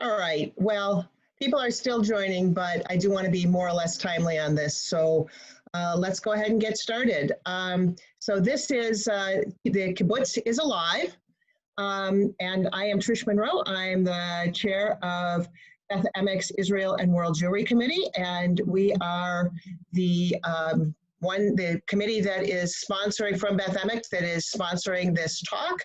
All right, well, people are still joining, but I do want to be more or less timely on this. So let's go ahead and get started. So this is, the Kibbutz is alive. And I am Trish Monroe. I'm the chair of Beth Emek's Israel and World Jewry Committee. And we are the committee that is sponsoring from Beth Emek that is sponsoring this talk.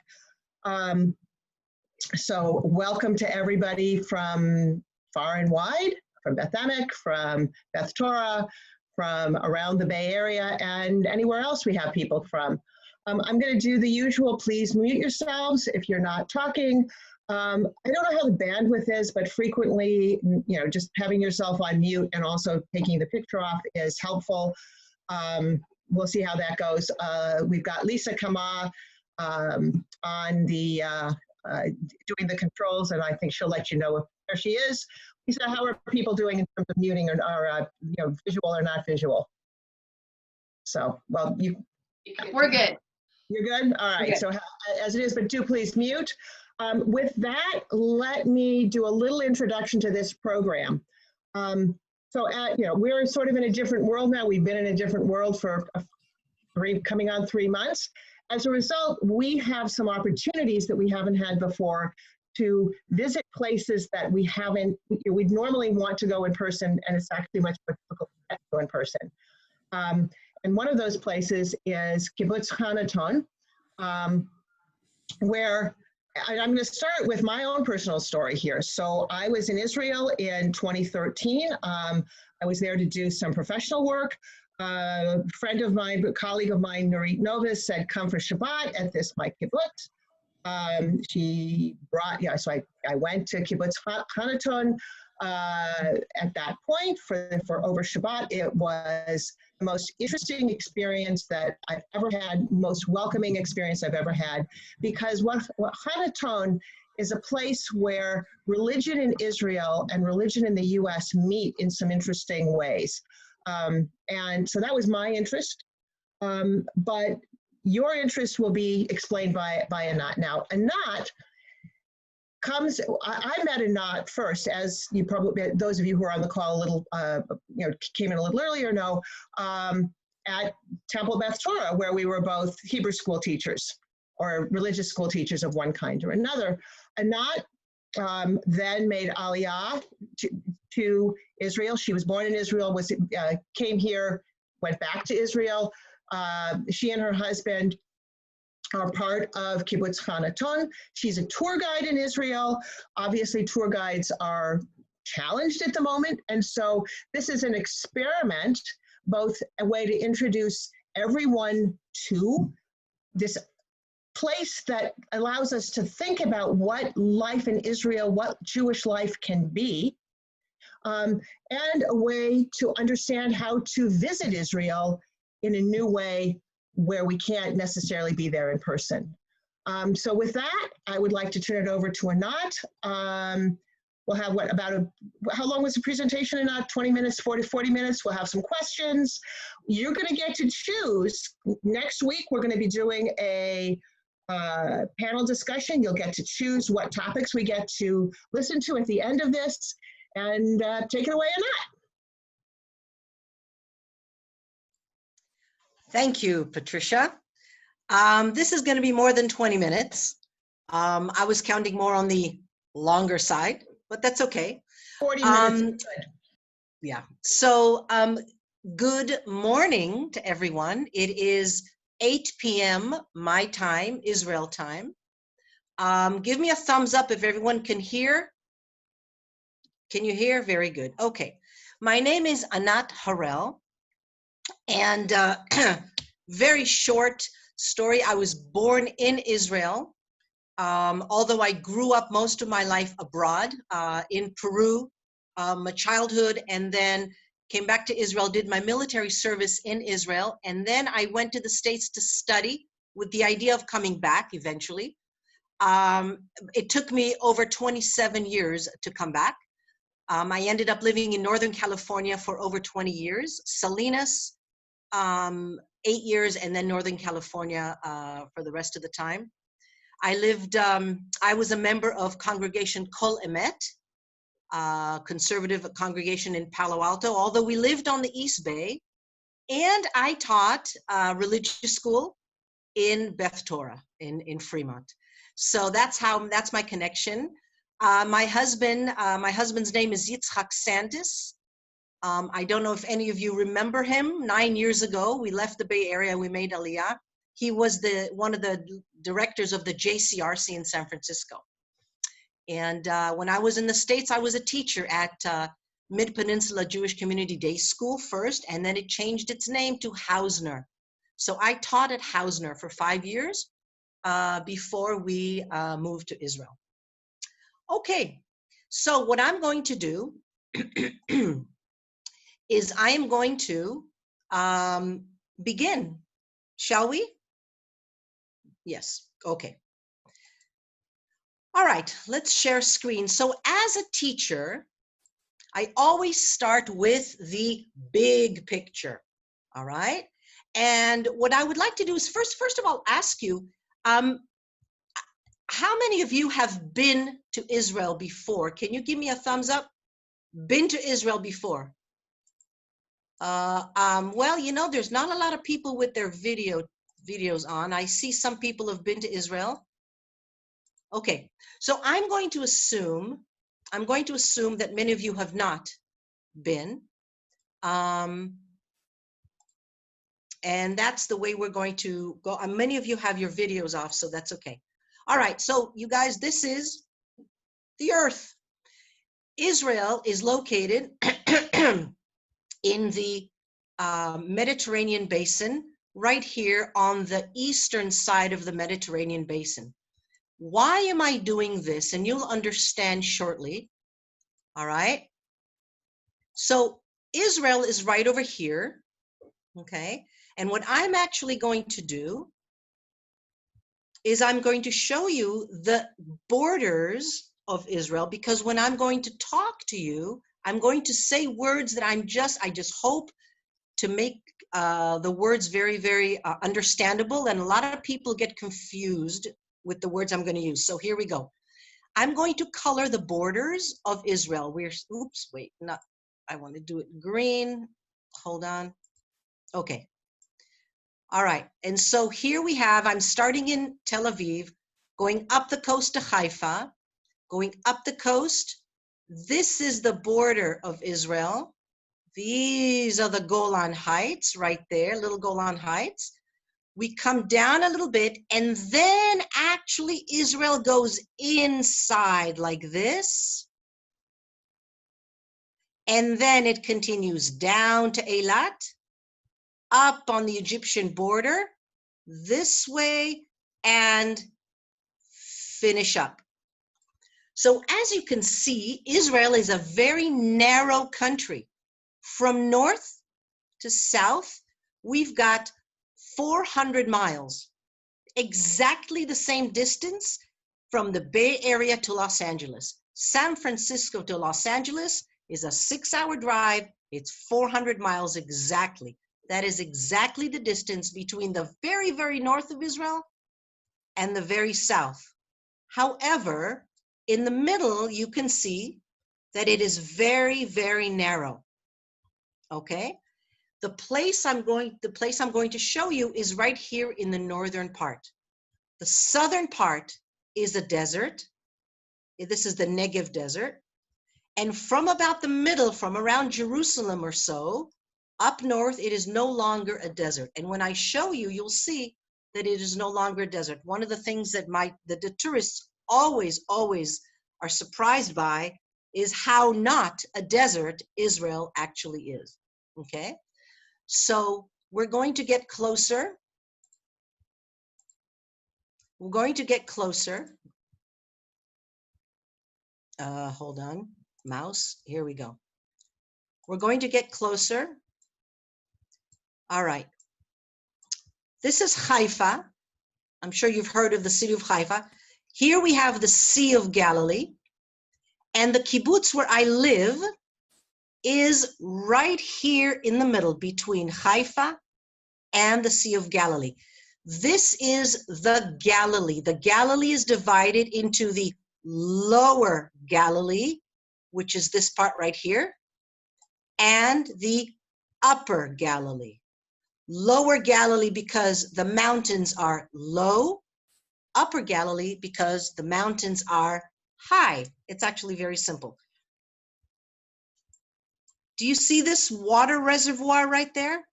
So welcome to everybody from far and wide, from Beth Emek, from Beth Torah, from around the Bay Area, and anywhere else we have people from. I'm going to do the usual, please mute yourselves if you're not talking. I don't know how the bandwidth is, but frequently, just having yourself on mute and also taking the picture off is helpful. We'll see how that goes. We've got Lisa Kama on the doing the controls, and I think she'll let you know if there she is. Lisa, how are people doing in terms of muting or visual or not visual? So, well, we're good. You're good? All right, so as it is, but do please mute. With that, let me do a little introduction to this program. We're sort of in a different world now. We've been in a different world for coming on 3 months. As a result, we have some opportunities that we haven't had before to visit places that we'd normally want to go in person, and it's actually much more difficult to go in person. And one of those places is Kibbutz Hannaton, where I'm going to start with my own personal story here. So I was in Israel in 2013. I was there to do some professional work. A friend of mine, a colleague of mine, Nurit Novus, said, come for Shabbat at this my kibbutz. She brought, so I went to Kibbutz Honiton at that point for over Shabbat. It was the most interesting experience that I've ever had, most welcoming experience I've ever had, because what Honiton is a place where religion in Israel and religion in the US meet in some interesting ways. And so that was my interest, but your interest will be explained by Anat. Now, Anat I met Anat first, as you probably, those of you who are on the call a little, came in a little earlier know, at Temple Beth Torah, where we were both Hebrew school teachers or religious school teachers of one kind or another. Anat then made Aliyah to Israel. She was born in Israel, came here, went back to Israel. She and her husband are part of Kibbutz Hannaton. She's a tour guide in Israel. Obviously, tour guides are challenged at the moment. And so this is an experiment, both a way to introduce everyone to this place that allows us to think about what life in Israel, what Jewish life can be, and a way to understand how to visit Israel in a new way where we can't necessarily be there in person. So with that, I would like to turn it over to Anat. We'll have how long was the presentation, Anat? 20 minutes, 40 minutes. We'll have some questions. You're gonna get to choose. Next week, we're gonna be doing a panel discussion. You'll get to choose what topics we get to listen to at the end of this, and take it away, Anat. Thank you, Patricia. This is going to be more than 20 minutes. I was counting more on the longer side, but that's okay. 40 minutes is good. Yeah. So good morning to everyone. It is 8 p.m. my time, Israel time. Give me a thumbs up if everyone can hear. Can you hear? Very good. Okay. My name is Anat Harrel. And very short story. I was born in Israel, although I grew up most of my life abroad in Peru, my childhood, and then came back to Israel, did my military service in Israel, and then I went to the States to study with the idea of coming back eventually. It took me over 27 years to come back. I ended up living in Northern California for over 20 years, Salinas, 8 years, and then Northern California for the rest of the time. I was a member of Congregation Kol Emet, conservative congregation in Palo Alto, although we lived on the East Bay. And I taught religious school in Beth Torah in Fremont. So that's my connection. My husband's name is Yitzchak Sandis. I don't know if any of you remember him. 9 years ago, we left the Bay Area, we made Aliyah. He was one of the directors of the JCRC in San Francisco. And when I was in the States, I was a teacher at Mid-Peninsula Jewish Community Day School first, and then it changed its name to Hausner. So I taught at Hausner for 5 years before we moved to Israel. Okay, so what I'm going to do is I am going to begin. Shall we? Yes, okay. All right, let's share screen. So as a teacher, I always start with the big picture, all right? And what I would like to do is first of all, ask you, how many of you have been to Israel before? Can you give me a thumbs up? Been to Israel before? Well, you know, there's not a lot of people with their videos on. I see some people have been to Israel. Okay, so I'm going to assume that many of you have not been. And that's the way we're going to go. Many of you have your videos off, so that's okay. All right, so you guys, this is the earth. Israel is located in the Mediterranean basin, right here on the eastern side of the Mediterranean basin. Why am I doing this? And you'll understand shortly. All right. So Israel is right over here. Okay. And what I'm actually going to do is I'm going to show you the borders of Israel, because when I'm going to talk to you, I'm going to say words that I just hope to make the words very, very understandable. And a lot of people get confused with the words I'm going to use. So here we go. I'm going to color the borders of Israel. I want to do it green. Hold on. Okay. All right. And so here we have, I'm starting in Tel Aviv, going up the coast to Haifa, going up the coast. This is the border of Israel. These are the Golan Heights right there, little Golan Heights. We come down a little bit, and then actually Israel goes inside like this. And then it continues down to Eilat, up on the Egyptian border, this way, and finish up. So as you can see, Israel is a very narrow country. From north to south, we've got 400 miles, exactly the same distance from the Bay Area to Los Angeles. San Francisco to Los Angeles is a 6-hour drive. It's 400 miles exactly. That is exactly the distance between the very, very north of Israel and the very south. However, in the middle, you can see that it is very, very narrow. Okay? The place I'm going to show you is right here in the northern part. The southern part is a desert. This is the Negev Desert. And from about the middle, from around Jerusalem or so, up north, it is no longer a desert. And when I show you, you'll see that it is no longer a desert. One of the things that the tourists always are surprised by is how not a desert Israel actually is. Okay? So we're going to get closer. We're going to get closer. Hold on, mouse. Here we go. We're going to get closer. All right. This is Haifa. I'm sure you've heard of the city of Haifa. Here we have the Sea of Galilee. And the kibbutz where I live is right here in the middle between Haifa and the Sea of Galilee. This is the Galilee. The Galilee is divided into the lower Galilee, which is this part right here, and the Upper Galilee. Lower Galilee because the mountains are low, Upper Galilee because the mountains are high. It's actually very simple. Do you see this water reservoir right there?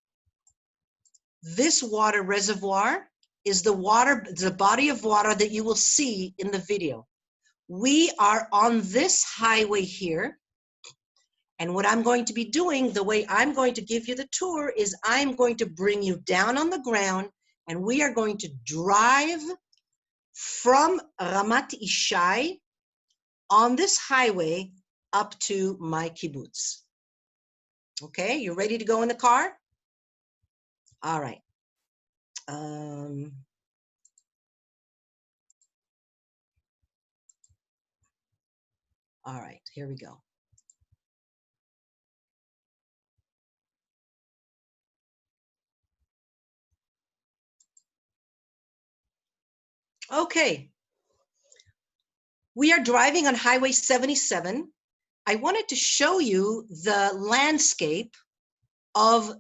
This water reservoir is the body of water that you will see in the video. We are on this highway here. And what I'm going to be doing, the way I'm going to give you the tour, is I'm going to bring you down on the ground, and we are going to drive from Ramat Ishai on this highway up to my kibbutz. Okay, you ready to go in the car? All right. All right, here we go. Okay, we are driving on Highway 77. I wanted to show you the landscape of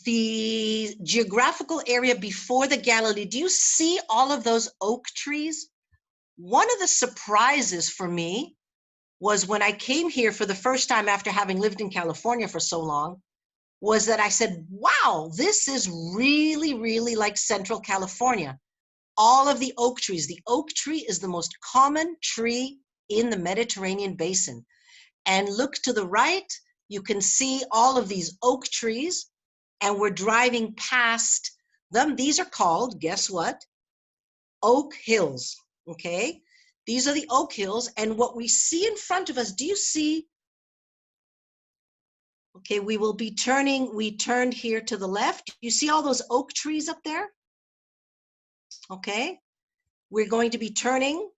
the geographical area before the Galilee. Do you see all of those oak trees? One of the surprises for me was when I came here for the first time after having lived in California for so long, was that I said, wow, this is really, really like Central California. All of the oak trees. The oak tree is the most common tree in the Mediterranean basin. And look to the right, you can see all of these oak trees, and we're driving past them. These are called, guess what? Oak Hills, okay? These are the Oak Hills, and what we see in front of us, do you see? Okay, we will be turning, we turned here to the left. You see all those oak trees up there? Okay, we're going to be turning.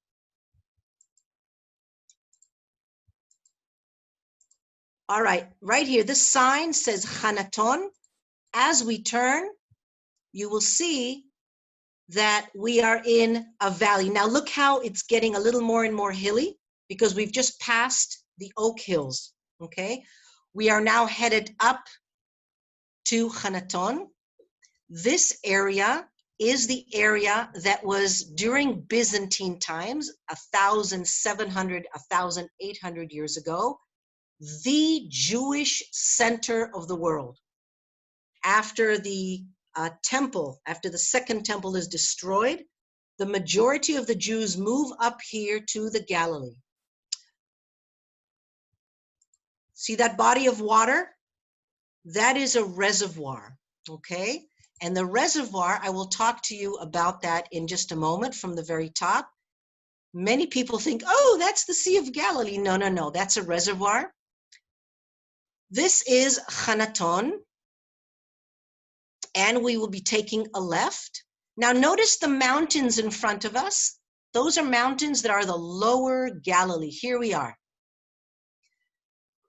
All right, right here, this sign says Hannaton. As we turn, you will see that we are in a valley. Now look how it's getting a little more and more hilly because we've just passed the Oak Hills, okay? We are now headed up to Hannaton. This area is the area that was during Byzantine times, 1,700, 1,800 years ago, the Jewish center of the world. After the temple, after the second temple is destroyed, the majority of the Jews move up here to the Galilee. See that body of water? That is a reservoir, okay? And the reservoir, I will talk to you about that in just a moment from the very top. Many people think, oh, that's the Sea of Galilee. No, no, no, that's a reservoir. This is Hannaton, and we will be taking a left. Now notice the mountains in front of us. Those are mountains that are the lower Galilee. Here we are.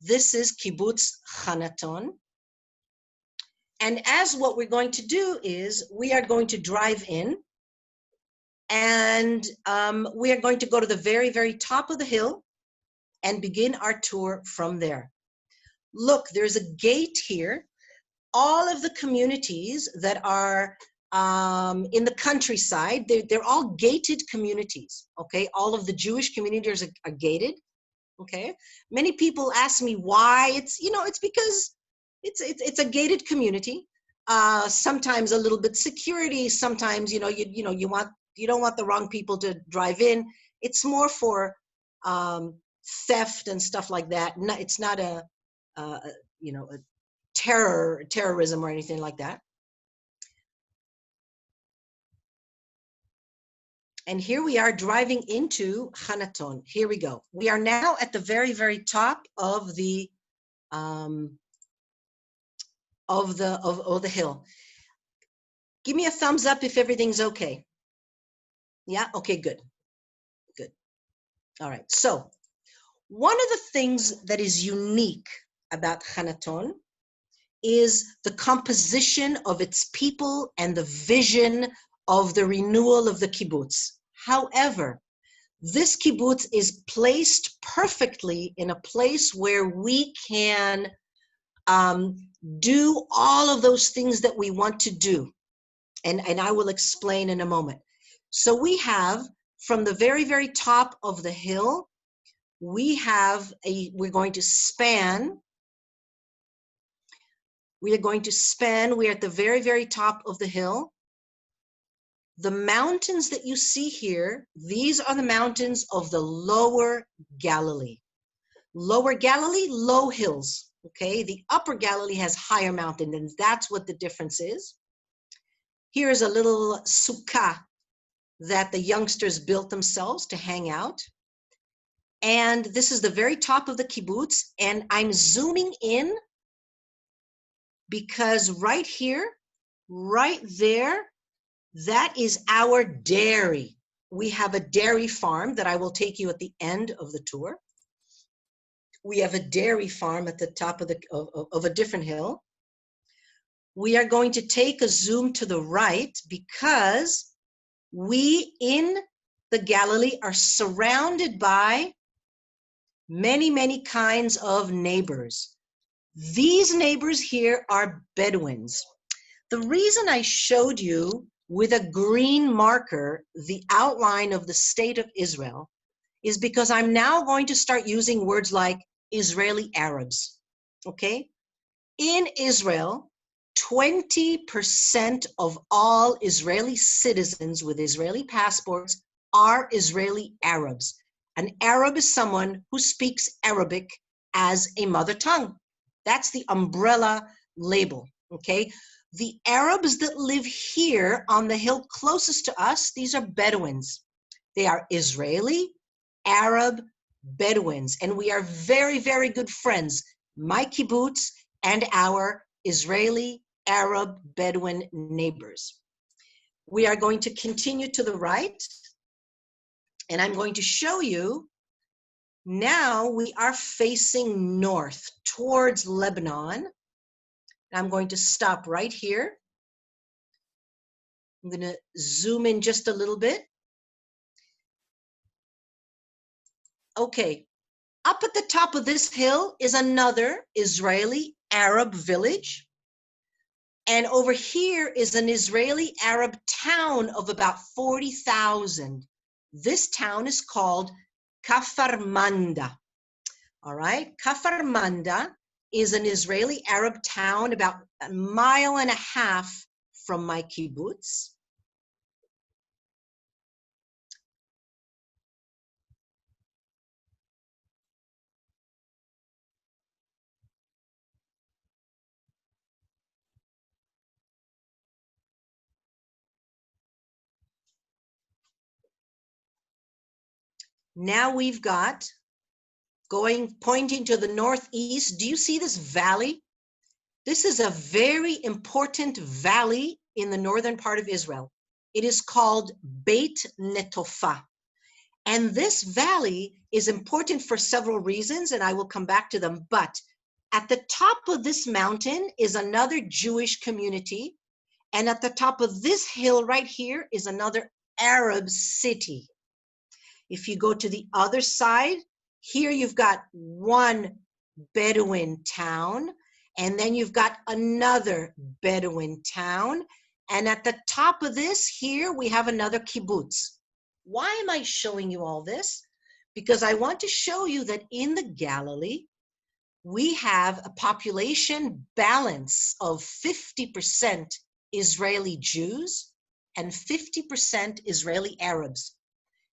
This is Kibbutz Hannaton. And as what we're going to do is we are going to drive in, and we are going to go to the very, very top of the hill and begin our tour from there. Look, there's a gate here. All of the communities that are in the countryside, they're all gated communities, okay? All of the Jewish communities are gated, okay? Many people ask me why. It's, you know, it's because it's a gated community. Sometimes a little bit security. Sometimes, you know, you don't want the wrong people to drive in. It's more for theft and stuff like that. No, it's not a terrorism or anything like that. And here we are driving into Hannaton. Here we go. We are now at the very, very top of the hill. Give me a thumbs up if everything's okay. Yeah, okay, good. Good. All right. So one of the things that is unique about Hannaton is the composition of its people and the vision of the renewal of the kibbutz. However, This kibbutz is placed perfectly in a place where we can do all of those things that we want to do. And I will explain in a moment. So we have, from the very, very top of the hill, we're going to span. We're at the very, very top of the hill. The mountains that you see here, these are the mountains of the Lower Galilee. Lower Galilee, low hills, okay? The Upper Galilee has higher mountains, and that's what the difference is. Here is a little sukkah that the youngsters built themselves to hang out. And this is the very top of the kibbutz, and I'm zooming in because right here, right there, that is our dairy. We have a dairy farm that I will take you at the end of the tour. We have a dairy farm at the top of a different hill. We are going to take a zoom to the right because we in the Galilee are surrounded by many, many kinds of neighbors. These neighbors here are Bedouins. The reason I showed you with a green marker the outline of the state of Israel is because I'm now going to start using words like Israeli Arabs, okay? In Israel, 20% of all Israeli citizens with Israeli passports are Israeli Arabs. An Arab is someone who speaks Arabic as a mother tongue. That's the umbrella label, okay? The Arabs that live here on the hill closest to us, these are Bedouins. They are Israeli, Arab, Bedouins, and we are very, very good friends, my kibbutz and our Israeli, Arab, Bedouin neighbors. We are going to continue to the right, and I'm going to show you now we are facing north towards Lebanon. I'm going to stop right here. I'm going to zoom in just a little bit. Okay, up at the top of this hill is another Israeli Arab village. And over here is an Israeli Arab town of about 40,000. This town is called Kfar Manda. All right, Kfar Manda is an Israeli Arab town about 1.5 miles from my kibbutz. Now we've got pointing to the northeast. Do you see this valley? This is a very important valley in the northern part of Israel. It is called Beit Netofa. And this valley is important for several reasons, and I will come back to them. But at the top of this mountain is another Jewish community. And at the top of this hill right here is another Arab city. If you go to the other side, here you've got one Bedouin town, and then you've got another Bedouin town. And at the top of this here, we have another kibbutz. Why am I showing you all this? Because I want to show you that in the Galilee, we have a population balance of 50% Israeli Jews and 50% Israeli Arabs.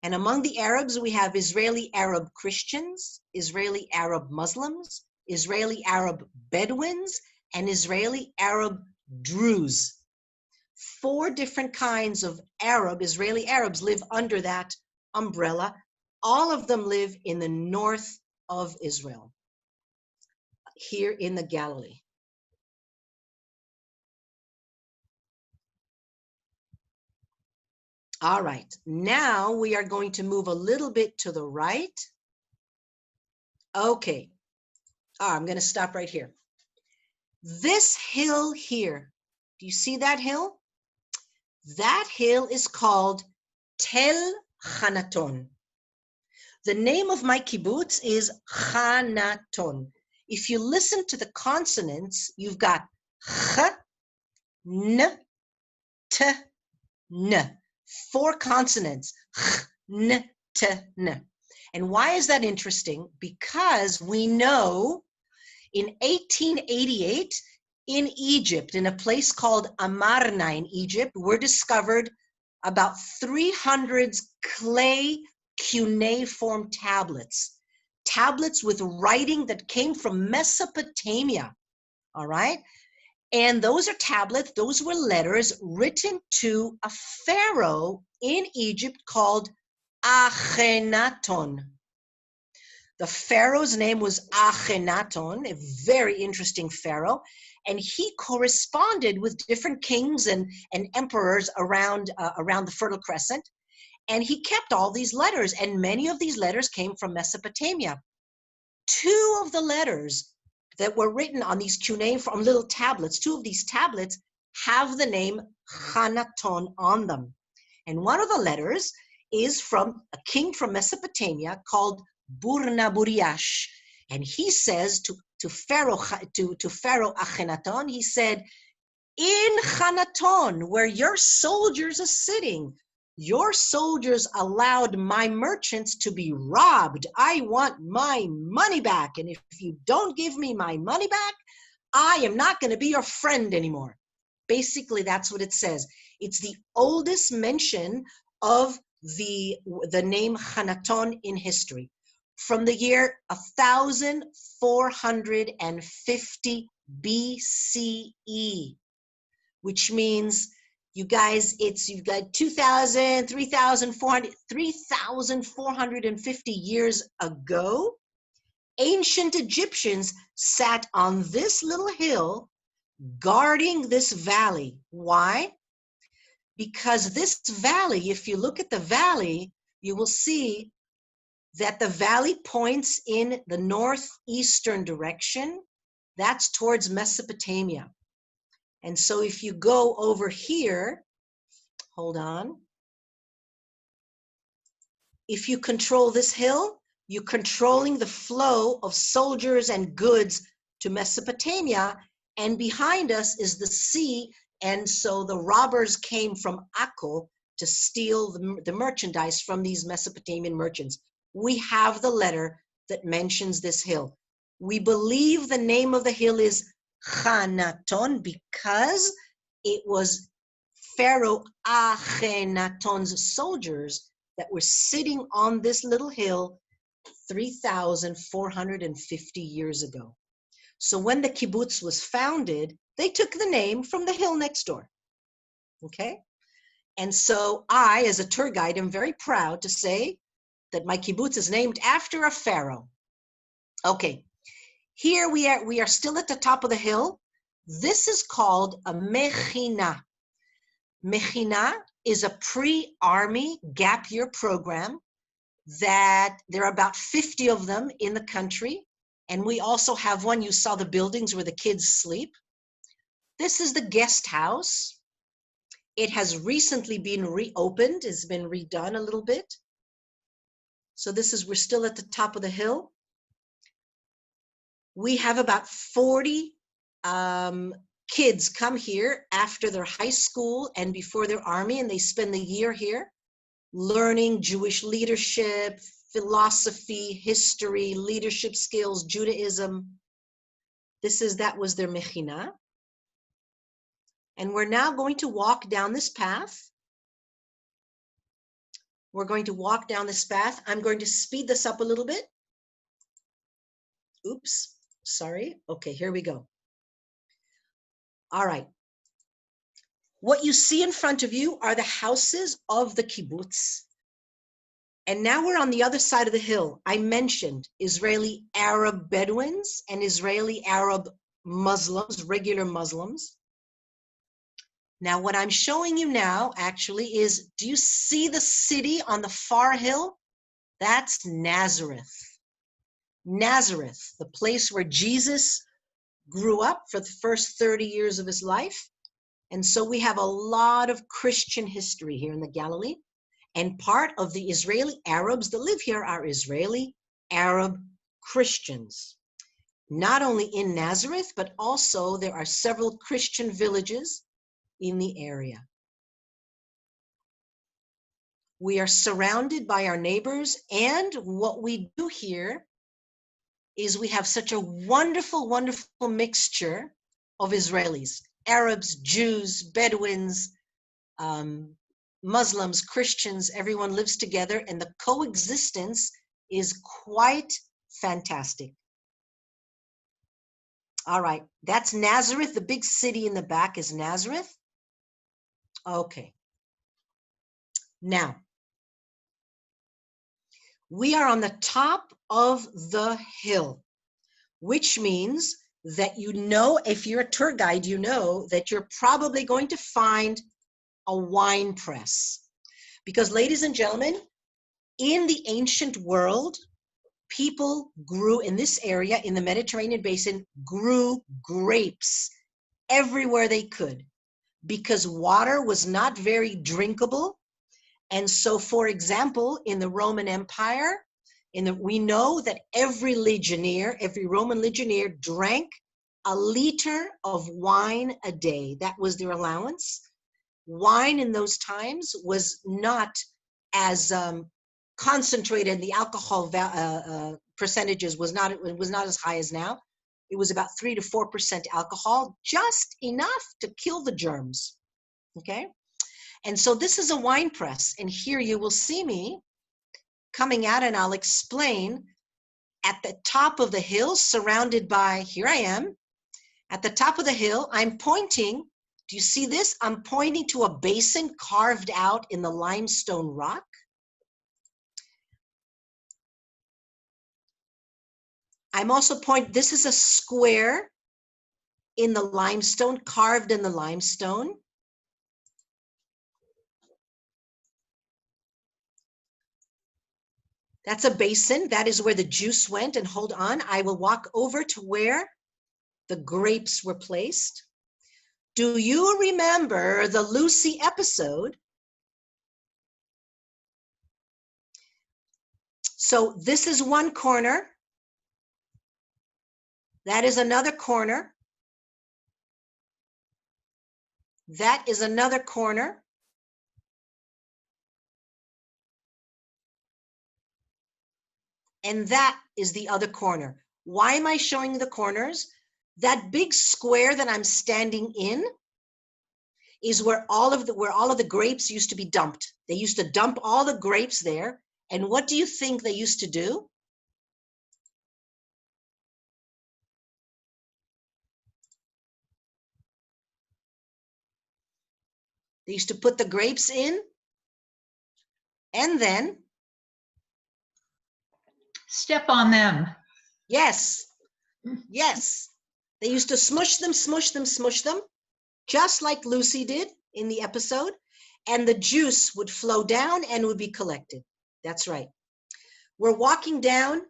And among the Arabs, we have Israeli Arab Christians, Israeli Arab Muslims, Israeli Arab Bedouins, and Israeli Arab Druze. 4 different kinds of Israeli Arabs live under that umbrella. All of them live in the north of Israel, here in the Galilee. All right, now we are going to move a little bit to the right. Okay, I'm going to stop right here. This hill here, do you see that hill? That hill is called Tel Hannaton. The name of my kibbutz is Hannaton. If you listen to the consonants, you've got ch, n, t, n. 4 consonants. Ch, n, t, n. And why is that interesting? Because we know in 1888 in Egypt, in a place called Amarna in Egypt, were discovered about 300 clay cuneiform tablets. Tablets with writing that came from Mesopotamia, all right? And those are tablets, those were letters written to a pharaoh in Egypt called Akhenaton. The pharaoh's name was Akhenaton, a very interesting pharaoh, and he corresponded with different kings and emperors around the Fertile Crescent, and he kept all these letters, and many of these letters came from Mesopotamia. 2 of the letters that were written on these cuneiform little tablets, 2 of these tablets have the name Hannaton on them. And one of the letters is from a king from Mesopotamia called Burnaburiash. And he says to Pharaoh Akhenaton, he said, in Hannaton, where your soldiers are sitting, your soldiers allowed my merchants to be robbed. I want my money back. And if you don't give me my money back, I am not going to be your friend anymore. Basically, that's what it says. It's the oldest mention of the name Hannaton in history. From the year 1450 BCE, which means, you guys, you've got 3,450 years ago, ancient Egyptians sat on this little hill guarding this valley. Why? Because this valley, if you look at the valley, you will see that the valley points in the northeastern direction. That's towards Mesopotamia. And so if you go over here, hold on. If you control this hill, you're controlling the flow of soldiers and goods to Mesopotamia. And behind us is the sea. And so the robbers came from Akko to steal the merchandise from these Mesopotamian merchants. We have the letter that mentions this hill. We believe the name of the hill is Hannaton because it was Pharaoh Akhenaton's soldiers that were sitting on this little hill 3,450 years ago. So when the kibbutz was founded, they took the name from the hill next door, okay? And so I, as a tour guide, am very proud to say that my kibbutz is named after a pharaoh. Okay, here we are still at the top of the hill. This is called a mechina. Mechina is a pre-army gap year program that there are about 50 of them in the country. And we also have one, you saw the buildings where the kids sleep. This is the guest house. It has recently been reopened, it's been redone a little bit. So we're still at the top of the hill. We have about 40 kids come here after their high school and before their army, and they spend the year here learning Jewish leadership, philosophy, history, leadership skills, Judaism. That was their mechina. And we're now going to walk down this path. We're going to walk down this path. I'm going to speed this up a little bit. Oops, sorry. Okay, here we go. All right. What you see in front of you are the houses of the kibbutz. And now we're on the other side of the hill. I mentioned Israeli Arab Bedouins and Israeli Arab Muslims, regular Muslims. Now, what I'm showing you now actually is, do you see the city on the far hill? That's Nazareth. Nazareth, the place where Jesus grew up for the first 30 years of his life. And so we have a lot of Christian history here in the Galilee. And part of the Israeli Arabs that live here are Israeli Arab Christians. Not only in Nazareth, but also there are several Christian villages in the area. We are surrounded by our neighbors, and what we do here is we have such a wonderful, wonderful mixture of Israelis, Arabs, Jews, Bedouins, Muslims, Christians, everyone lives together, and the coexistence is quite fantastic. All right, that's Nazareth. The big city in the back is Nazareth. Okay. Now, we are on the top of the hill, which means that you know, if you're a tour guide, you know that you're probably going to find a wine press. Because, ladies and gentlemen, in the ancient world, people grew in this area, in the Mediterranean basin, grew grapes everywhere they could because water was not very drinkable. And so, for example, in the Roman Empire, we know that every Roman legionnaire drank a liter of wine a day. That was their allowance. Wine in those times was not as concentrated. The alcohol percentages was not as high as now. It was about 3 to 4% alcohol, just enough to kill the germs. Okay. And so this is a wine press, and here you will see me coming out, and I'll explain at the top of the hill, surrounded by, here I am, at the top of the hill, I'm pointing, do you see this? I'm pointing to a basin carved out in the limestone rock. I'm also pointing, this is a square in the limestone, carved in the limestone. That's a basin. That is where the juice went. And hold on, I will walk over to where the grapes were placed. Do you remember the Lucy episode? So this is one corner. That is another corner. That is another corner. And that is the other corner. Why am I showing the corners? That big square that I'm standing in is where all of the grapes used to be dumped. They used to dump all the grapes there. And what do you think they used to do? They used to put the grapes in, and then step on them. Yes, yes. They used to smush them, just like Lucy did in the episode, and the juice would flow down and would be collected. That's right. We're walking down.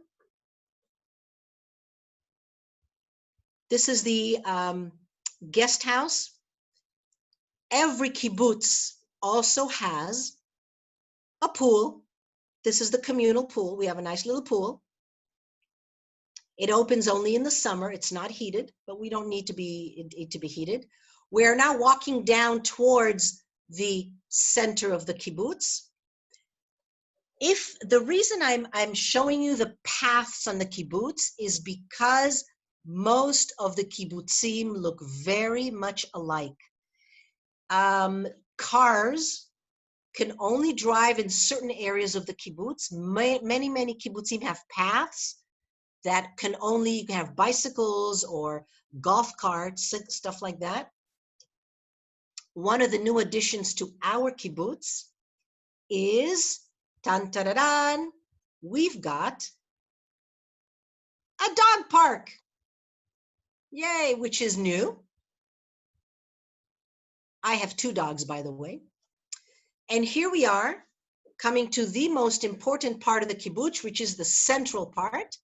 This is the guest house. Every kibbutz also has a pool. This is the communal pool. We have a nice little pool. It opens only in the summer. It's not heated, but we don't need to be heated. We're now walking down towards the center of the kibbutz. If the reason I'm showing you the paths on the kibbutz is because most of the kibbutzim look very much alike. Cars can only drive in certain areas of the kibbutz. Many kibbutzim have paths that can only have bicycles or golf carts, stuff like that. One of the new additions to our kibbutz is, tan-ta-da-dan, we've got a dog park. Yay, which is new. I have 2 dogs, by the way. And here we are, coming to the most important part of the kibbutz, which is the central part.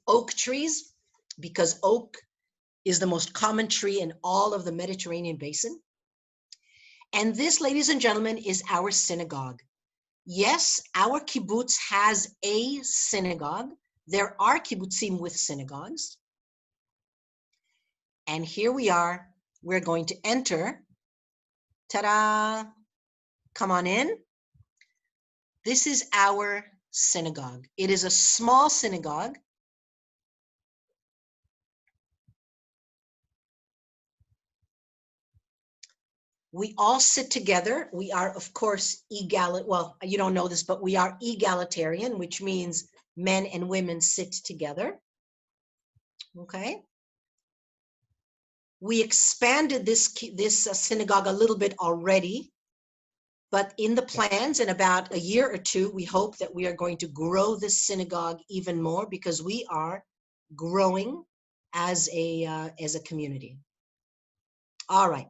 Oak trees, because oak is the most common tree in all of the Mediterranean basin. And this, ladies and gentlemen, is our synagogue. Yes, our kibbutz has a synagogue. There are kibbutzim with synagogues. And here we are. We're going to enter. Ta-da! Come on in. This is our synagogue. It is a small synagogue. We all sit together. We are, of course, well, you don't know this, but we are egalitarian, which means men and women sit together. Okay. We expanded this synagogue a little bit already, but in the plans in about a year or two, we hope that we are going to grow this synagogue even more because we are growing as a community. All right.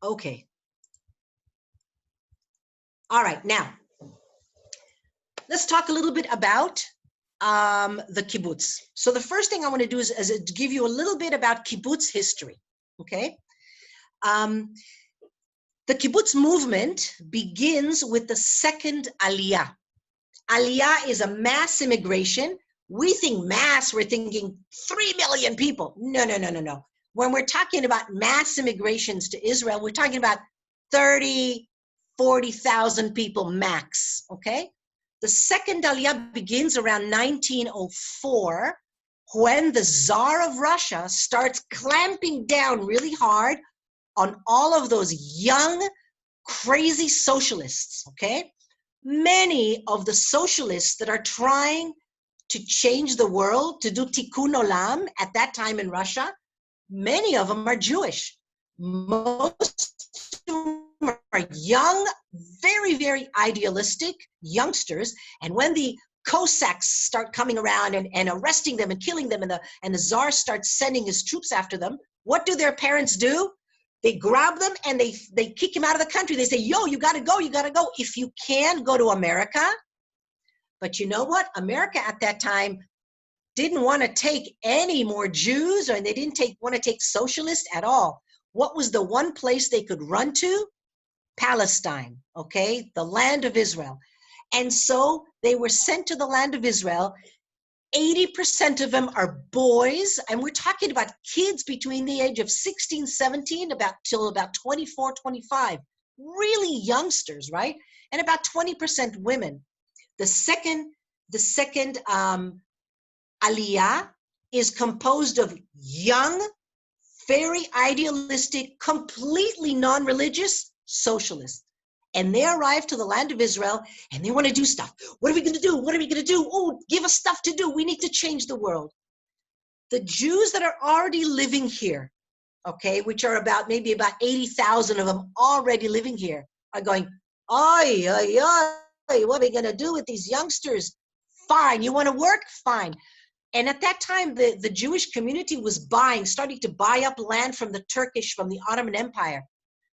Okay. All right, now, let's talk a little bit about the kibbutz. So the first thing I want to do is to give you a little bit about kibbutz history, okay? The kibbutz movement begins with the second aliyah. Aliyah is a mass immigration. We think mass, we're thinking 3 million people. No. When we're talking about mass immigrations to Israel, we're talking about 30, 40,000 people max, okay? The second aliyah begins around 1904 when the Tsar of Russia starts clamping down really hard on all of those young, crazy socialists, okay? Many of the socialists that are trying to change the world, to do tikkun olam at that time in Russia, many of them are Jewish. Most of them are young, very, very idealistic youngsters. And when the Cossacks start coming around and arresting them and killing them, and the Tsar starts sending his troops after them, what do their parents do? They grab them and they kick him out of the country. They say, yo, you gotta go, you gotta go. If you can, go to America. But you know what? America at that time didn't want to take any more Jews, or they didn't want to take socialists at all. What was the one place they could run to? Palestine, okay? The land of Israel. And so they were sent to the land of Israel. 80% of them are boys, and we're talking about kids between the age of 16, 17, till about 24, 25. Really youngsters, right? And about 20% women. The second aliyah is composed of young, very idealistic, completely non-religious socialists. And they arrive to the land of Israel and they want to do stuff. What are we going to do? What are we going to do? Oh, give us stuff to do. We need to change the world. The Jews that are already living here, okay, which are maybe about 80,000 of them already living here, are going, oi, oi, oi, what are we going to do with these youngsters? Fine. You want to work? Fine. And at that time, the Jewish community was starting to buy up land from the Ottoman Empire.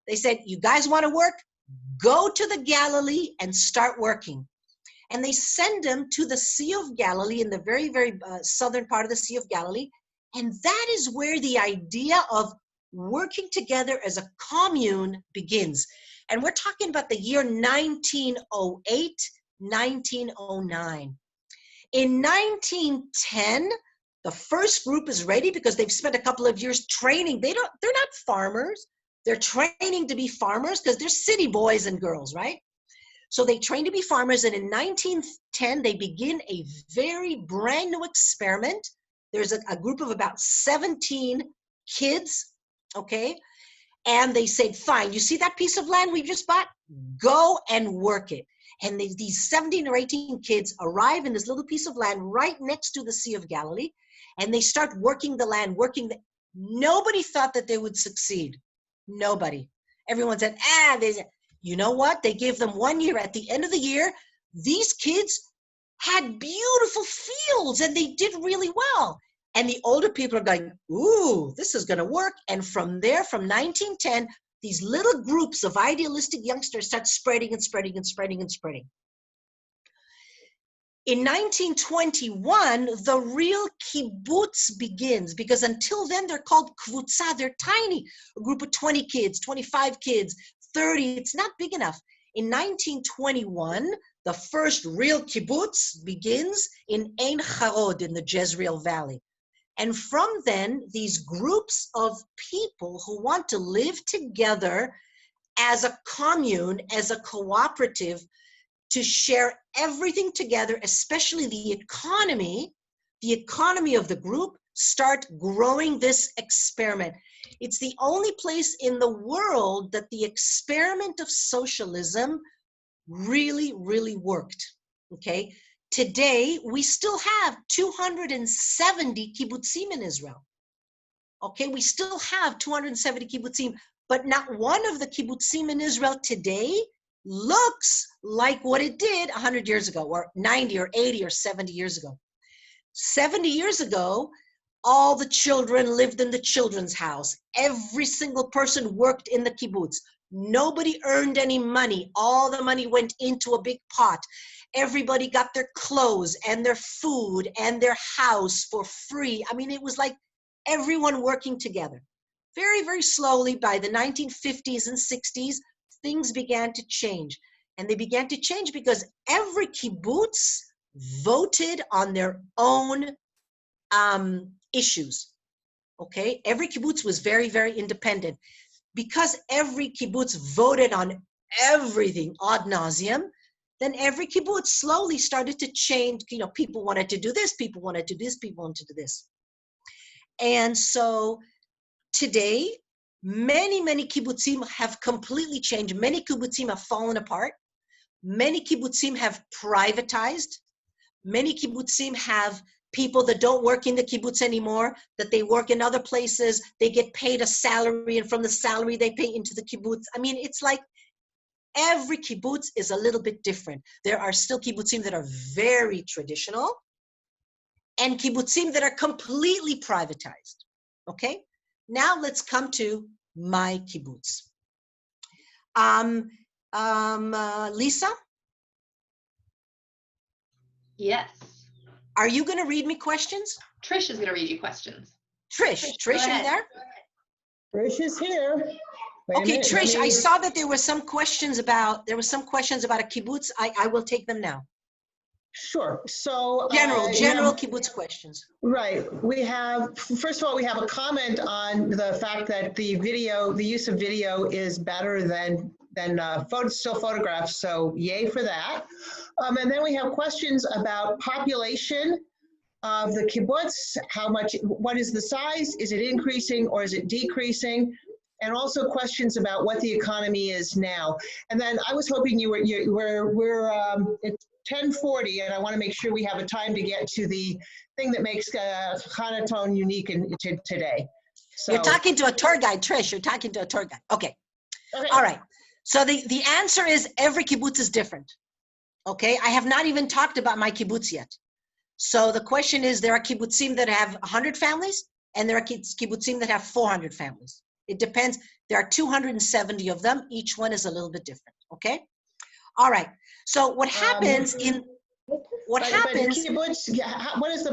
They said, you guys want to work? Go to the Galilee and start working. And they send them to the Sea of Galilee, in the very, very southern part of the Sea of Galilee. And that is where the idea of working together as a commune begins. And we're talking about the year 1908, 1909. In 1910, the first group is ready because they've spent a couple of years training. They're not farmers. They're training to be farmers because they're city boys and girls, right? So they train to be farmers. And in 1910, they begin a very brand new experiment. There's a group of about 17 kids, okay? And they said, fine, you see that piece of land we just bought? Go and work it. And these 17 or 18 kids arrive in this little piece of land right next to the Sea of Galilee. And they start working the land, Nobody thought that they would succeed. Nobody. Everyone said, you know what? They gave them 1 year. At the end of the year, these kids had beautiful fields and they did really well. And the older people are going, ooh, this is going to work. And from there, from 1910, these little groups of idealistic youngsters start spreading and spreading and spreading and spreading. In 1921, the real kibbutz begins, because until then, they're called kvutza. They're tiny, a group of 20 kids, 25 kids, 30. It's not big enough. In 1921, the first real kibbutz begins in Ein Harod in the Jezreel Valley. And from then, these groups of people who want to live together as a commune, as a cooperative, to share everything together, especially the economy of the group, start growing this experiment. It's the only place in the world that the experiment of socialism really, really worked, okay? Today, we still have 270 kibbutzim in Israel. Okay, we still have 270 kibbutzim, but not one of the kibbutzim in Israel today looks like what it did 100 years ago, or 90 or 80 or 70 years ago. 70 years ago, all the children lived in the children's house. Every single person worked in the kibbutz. Nobody earned any money. All the money went into a big pot. Everybody got their clothes and their food and their house for free. I mean, it was like everyone working together. Very, very slowly, by the 1950s and 60s, things began to change. And they began to change because every kibbutz voted on their own issues. Okay? Every kibbutz was very, very independent. Because every kibbutz voted on everything ad nauseum, then every kibbutz slowly started to change. You know, people wanted to do this, people wanted to do this, people wanted to do this. And so today, many, many kibbutzim have completely changed. Many kibbutzim have fallen apart. Many kibbutzim have privatized. Many kibbutzim have people that don't work in the kibbutz anymore, that they work in other places, they get paid a salary, and from the salary they pay into the kibbutz. I mean, it's like every kibbutz is a little bit different. There are still kibbutzim that are very traditional, and kibbutzim that are completely privatized, okay? Now let's come to my kibbutz. Lisa? Yes. Are you going to read me questions? Trish is going to read you questions. Trish, are you there? Trish is here. Wait a Okay, minute, Trish, let me- I saw that there were some questions about a kibbutz. I will take them now. Sure. So General yeah, kibbutz questions. right. We have, first of all, we have a comment on the fact that the use of video is better than still photographs. So yay for that. And then we have questions about population of the kibbutz. What is the size? Is it increasing or is it decreasing? And also questions about what the economy is now. And then I was hoping we're at 10:40, and I want to make sure we have a time to get to the thing that makes Hannaton unique today. So, You're talking to a tour guide, Trish. You're talking to a tour guide. Okay. All right. So the answer is every kibbutz is different. Okay. I have not even talked about my kibbutz yet. So the question is, there are kibbutzim that have 100 families, and there are kibbutzim that have 400 families. It depends. There are 270 of them. Each one is a little bit different. Okay. All right. So what happens what kibbutz,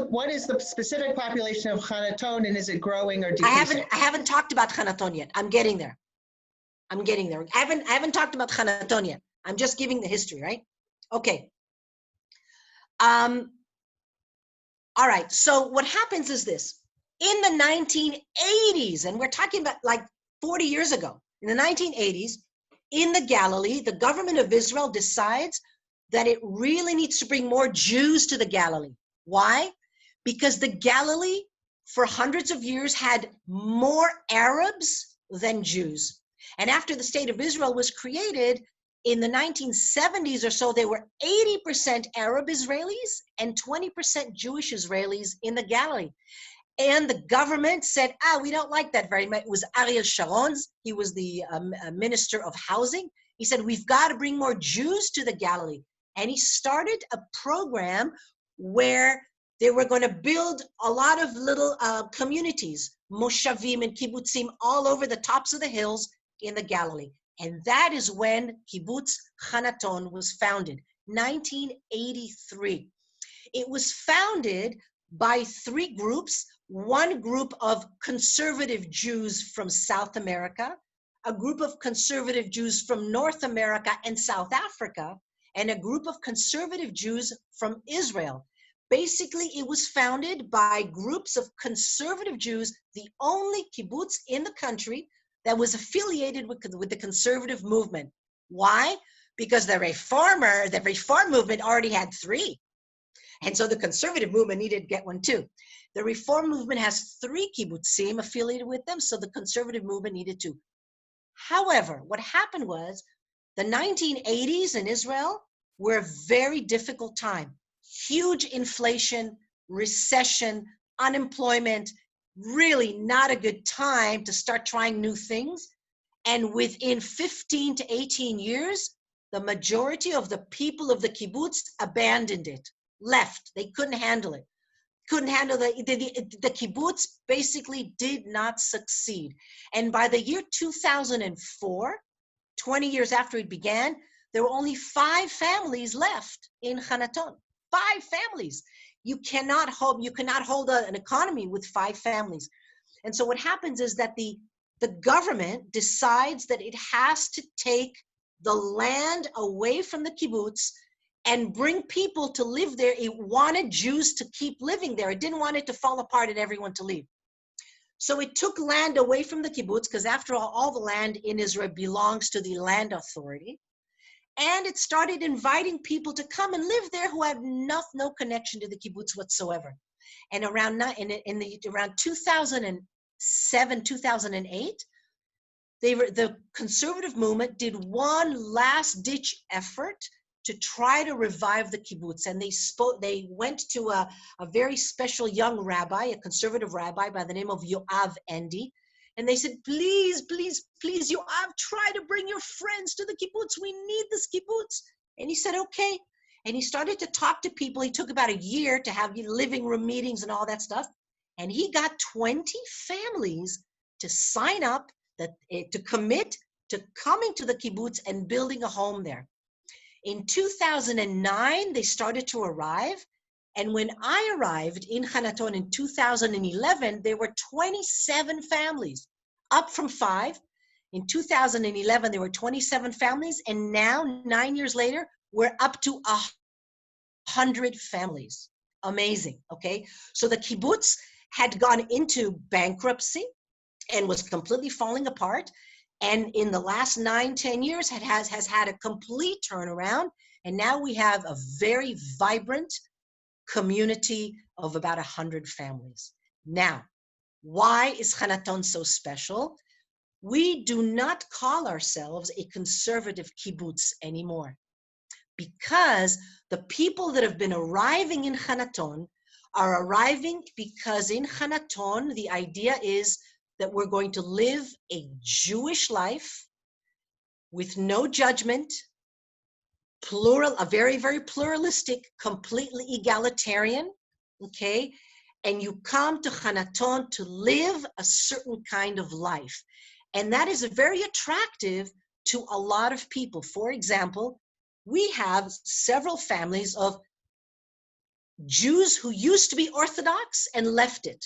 what is the specific population of Hannaton, and is it growing or decreasing? I haven't talked about Hannaton yet. I'm getting there. I haven't talked about Hannaton yet. I'm just giving the history, right? Okay. All right. So what happens is this. In the 1980s, and we're talking about like 40 years ago, in the 1980s, in the Galilee, the government of Israel decides that it really needs to bring more Jews to the Galilee. Why? Because the Galilee, for hundreds of years, had more Arabs than Jews. And after the state of Israel was created, in the 1970s or so, there were 80% Arab Israelis and 20% Jewish Israelis in the Galilee. And the government said, we don't like that very much. It was Ariel Sharon's. He was the minister of housing. He said, we've got to bring more Jews to the Galilee. And he started a program where They were going to build a lot of little communities, moshavim and kibbutzim, all over the tops of the hills in the Galilee. And that is when Kibbutz Hannaton was founded, 1983. It was founded by three groups, one group of conservative Jews from South America, a group of conservative Jews from North America and South Africa, and a group of conservative Jews from Israel. Basically, it was founded by groups of conservative Jews, the only kibbutz in the country that was affiliated with the conservative movement. Why? Because the reform movement already had three. And so the conservative movement needed to get one too. The reform movement has three kibbutzim affiliated with them, so the conservative movement needed two. However, what happened was the 1980s in Israel were a very difficult time. Huge inflation, recession, unemployment, really not a good time to start trying new things. And within 15 to 18 years, the majority of the people of the kibbutz abandoned it, left. They couldn't handle it. Couldn't handle the kibbutz basically did not succeed. And by the year 2004, 20 years after it began, there were only 5 families left in Hannaton. 5 families. You cannot hold an economy with 5 families. And so what happens is that the government decides that it has to take the land away from the kibbutz and bring people to live there. It wanted Jews to keep living there. It didn't want it to fall apart and everyone to leave. So it took land away from the kibbutz, because after all the land in Israel belongs to the land authority. And it started inviting people to come and live there who have no connection to the kibbutz whatsoever. And around 2007, 2008, the conservative movement did one last-ditch effort to try to revive the kibbutz. And they went to a very special young rabbi, a conservative rabbi by the name of Yoav Andy. And they said, please, please, please, Yoav, try to bring your friends to the kibbutz. We need this kibbutz. And he said, okay. And he started to talk to people. He took about a year to have living room meetings and all that stuff. And he got 20 families to sign up, to commit to coming to the kibbutz and building a home there. In 2009, they started to arrive. And when I arrived in Hannaton in 2011, there were 27 families, up from 5. In 2011, there were 27 families. And now, 9 years later, we're up to 100 families. Amazing, okay? So the kibbutz had gone into bankruptcy and was completely falling apart. And in the last 9-10 years, has had a complete turnaround. And now we have a very vibrant community of about 100 families. Now, why is Hannaton so special? We do not call ourselves a conservative kibbutz anymore, because the people that have been arriving in Hannaton are arriving because in Hannaton, the idea is that we're going to live a Jewish life with no judgment, a very, very pluralistic, completely egalitarian, okay? And you come to Hannaton to live a certain kind of life. And that is very attractive to a lot of people. For example, we have several families of Jews who used to be Orthodox and left it.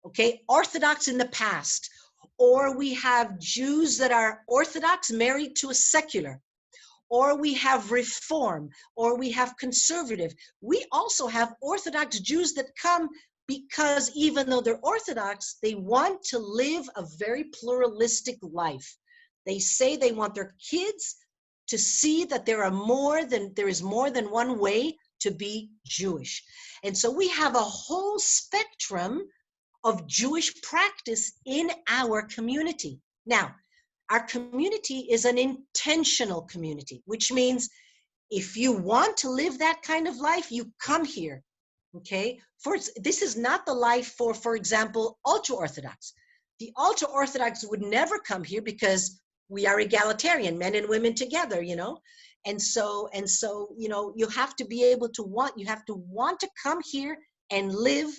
Okay, Orthodox in the past. Or we have Jews that are Orthodox married to a secular. Or we have Reform, or we have conservative. We also have Orthodox Jews that come because even though they're Orthodox, they want to live a very pluralistic life. They say they want their kids to see that there is more than one way to be Jewish. And so we have a whole spectrum of Jewish practice in our community. Now, our community is an intentional community, which means if you want to live that kind of life, you come here, okay? This is not the life for example, ultra-Orthodox. The ultra-Orthodox would never come here because we are egalitarian, men and women together, you know? And so, you know, you have to be able to want to come here and live.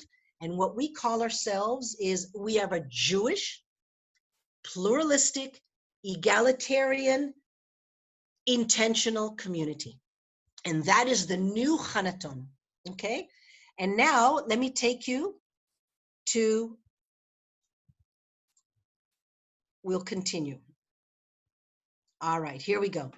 And what we call ourselves is we have a Jewish, pluralistic, egalitarian, intentional community. And that is the new Hannaton, okay? And now let me take you to, we'll continue. All right, here we go.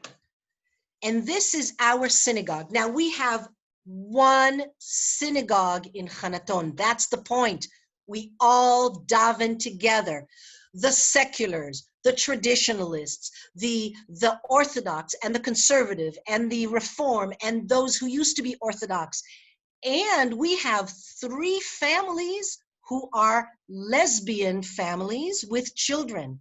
And this is our synagogue. Now we have one synagogue in Hannaton. That's the point. We all daven together. The seculars, the traditionalists, the Orthodox and the conservative and the Reform and those who used to be Orthodox. And we have 3 families who are lesbian families with children.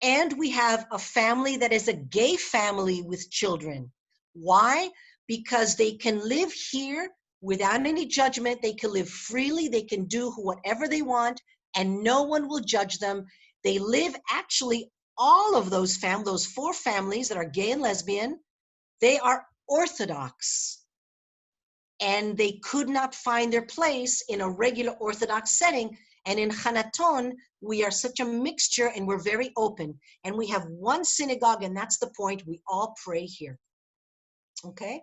And we have a family that is a gay family with children. Why? Because they can live here without any judgment. They can live freely. They can do whatever they want, and no one will judge them. They live, actually, all of those 4 families that are gay and lesbian, they are Orthodox. And they could not find their place in a regular Orthodox setting. And in Hannaton, we are such a mixture and we're very open. And we have one synagogue, and that's the point. We all pray here. Okay?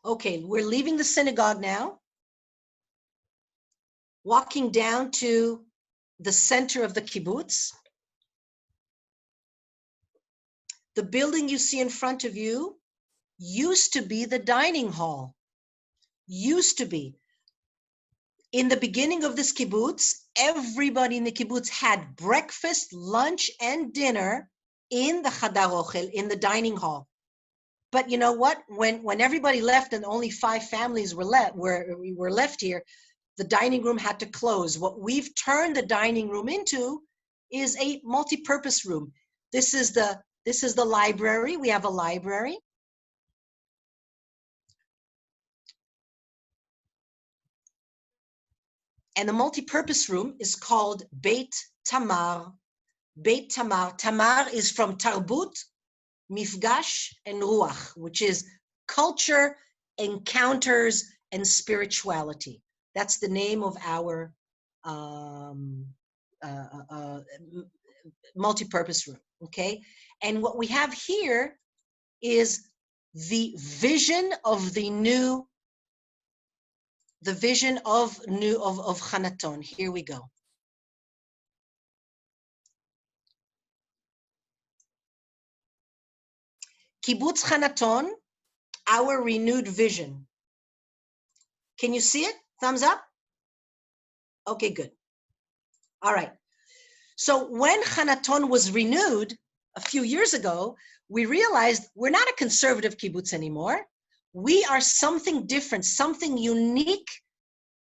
Okay, we're leaving the synagogue now, walking down to the center of the kibbutz. The building you see in front of you used to be the dining hall. Used to be. In the beginning of this kibbutz, everybody in the kibbutz had breakfast, lunch, and dinner in the Chadar Ochel, in the dining hall. But you know what? When everybody left and only 5 families were left here, the dining room had to close. What we've turned the dining room into is a multi-purpose room. This is the library. We have a library. And the multi-purpose room is called Beit Tamar. Beit Tamar. Tamar is from Tarbut, Mifgash, and Ruach, which is culture, encounters, and spirituality. That's the name of our multi-purpose room, okay? And what we have here is the vision of the new, the vision of Hannaton. Here we go. Kibbutz Hannaton, our renewed vision. Can you see it? Thumbs up? Okay, good. All right. So when Hannaton was renewed a few years ago, we realized we're not a conservative kibbutz anymore. We are something different, something unique,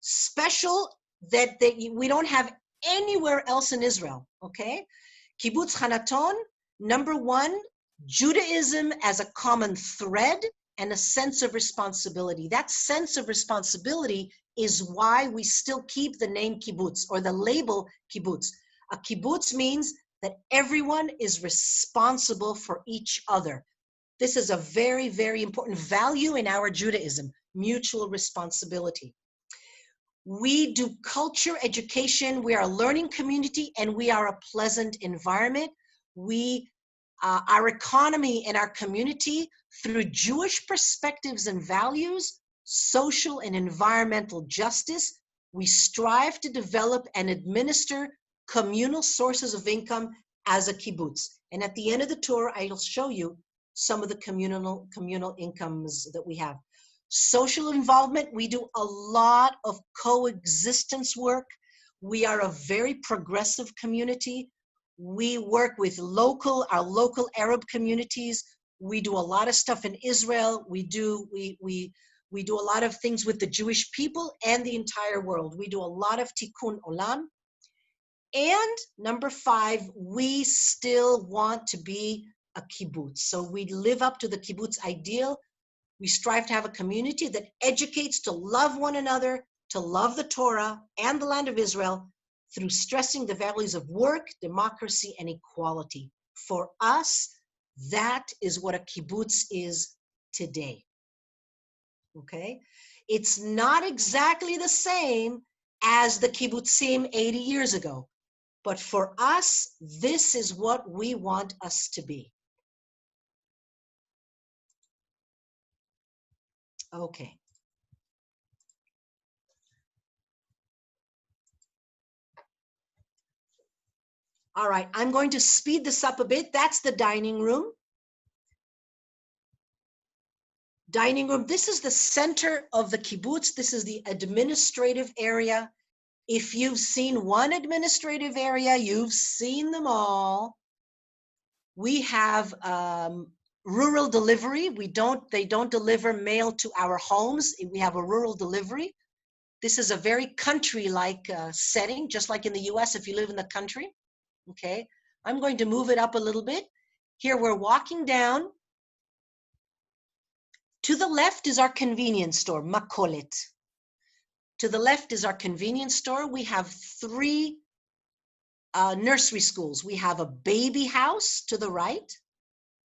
special that we don't have anywhere else in Israel, okay? Kibbutz Hannaton, number 1, Judaism as a common thread and a sense of responsibility. That sense of responsibility is why we still keep the name kibbutz or the label kibbutz. A kibbutz means that everyone is responsible for each other. This is a very, very important value in our Judaism, mutual responsibility. We do culture education. We are a learning community, and we are a pleasant environment. Our economy and our community, through Jewish perspectives and values, social and environmental justice, we strive to develop and administer communal sources of income as a kibbutz. And at the end of the tour, I'll show you some of the communal incomes that we have. Social involvement, we do a lot of coexistence work. We are a very progressive community. We work with our local Arab communities. We do a lot of stuff in Israel. We do a lot of things with the Jewish people and the entire world. We do a lot of tikkun olam. And number 5, we still want to be a kibbutz. So we live up to the kibbutz ideal. We strive to have a community that educates to love one another, to love the Torah and the land of Israel, through stressing the values of work, democracy, and equality. For us, that is what a kibbutz is today. Okay? It's not exactly the same as the kibbutzim 80 years ago, but for us, this is what we want us to be. Okay. All right, I'm going to speed this up a bit. That's the dining room. Dining room, this is the center of the kibbutz. This is the administrative area. If you've seen one administrative area, you've seen them all. We have rural delivery. They don't deliver mail to our homes. We have a rural delivery. This is a very country-like setting, just like in the US if you live in the country. Okay, I'm going to move it up a little bit. Here we're walking down. To the left is our convenience store, Makolet. To the left is our convenience store. We have 3 nursery schools. We have a baby house to the right.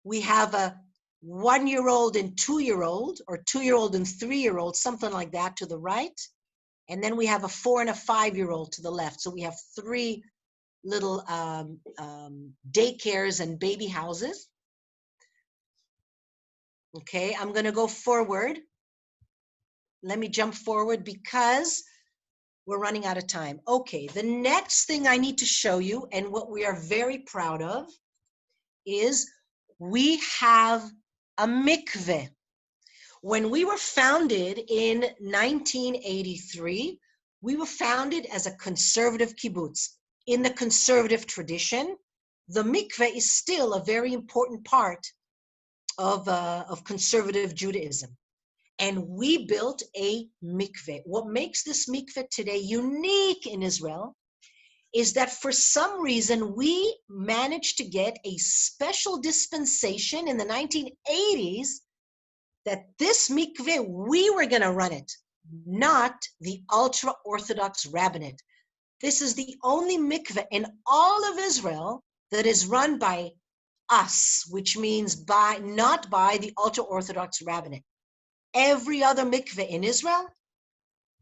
We have a 1-year-old and 2-year-old, or 2-year-old and 3-year-old, something like that to the right. And then we have a 4 and a 5-year-old to the left. So we have 3 little daycares and baby houses. Okay, I'm going to go forward. Let me jump forward because we're running out of time. Okay, the next thing I need to show you, and what we are very proud of, is we have a mikveh. When we were founded in 1983, we were founded as a conservative kibbutz. In the conservative tradition, the mikveh is still a very important part of conservative Judaism. And we built a mikveh. What makes this mikveh today unique in Israel is that for some reason we managed to get a special dispensation in the 1980s that this mikveh, we were going to run it, not the ultra-Orthodox rabbinate. This is the only mikveh in all of Israel that is run by us, which means not by the ultra-Orthodox rabbinate. Every other mikveh in Israel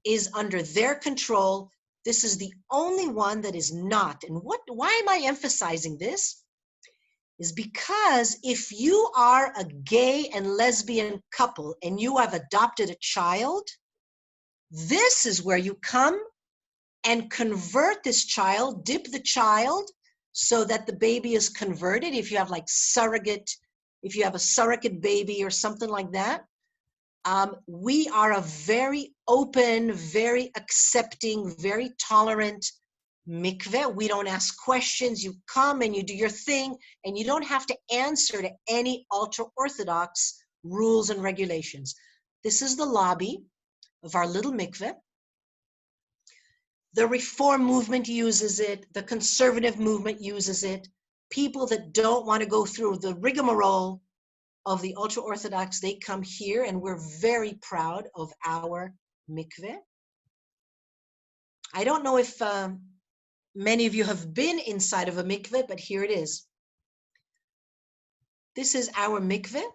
is under their control. This is the only one that is not. And why am I emphasizing this? Is because if you are a gay and lesbian couple and you have adopted a child, this is where you come and convert this child, dip the child so that the baby is converted. If you have if you have a surrogate baby or something like that, we are a very open, very accepting, very tolerant mikveh. We don't ask questions. You come and you do your thing, and you don't have to answer to any ultra-Orthodox rules and regulations. This is the lobby of our little mikveh. The Reform movement uses it. The conservative movement uses it. People that don't want to go through the rigmarole of the ultra-Orthodox, they come here, and we're very proud of our mikveh. I don't know if many of you have been inside of a mikveh, but here it is. This is our mikveh,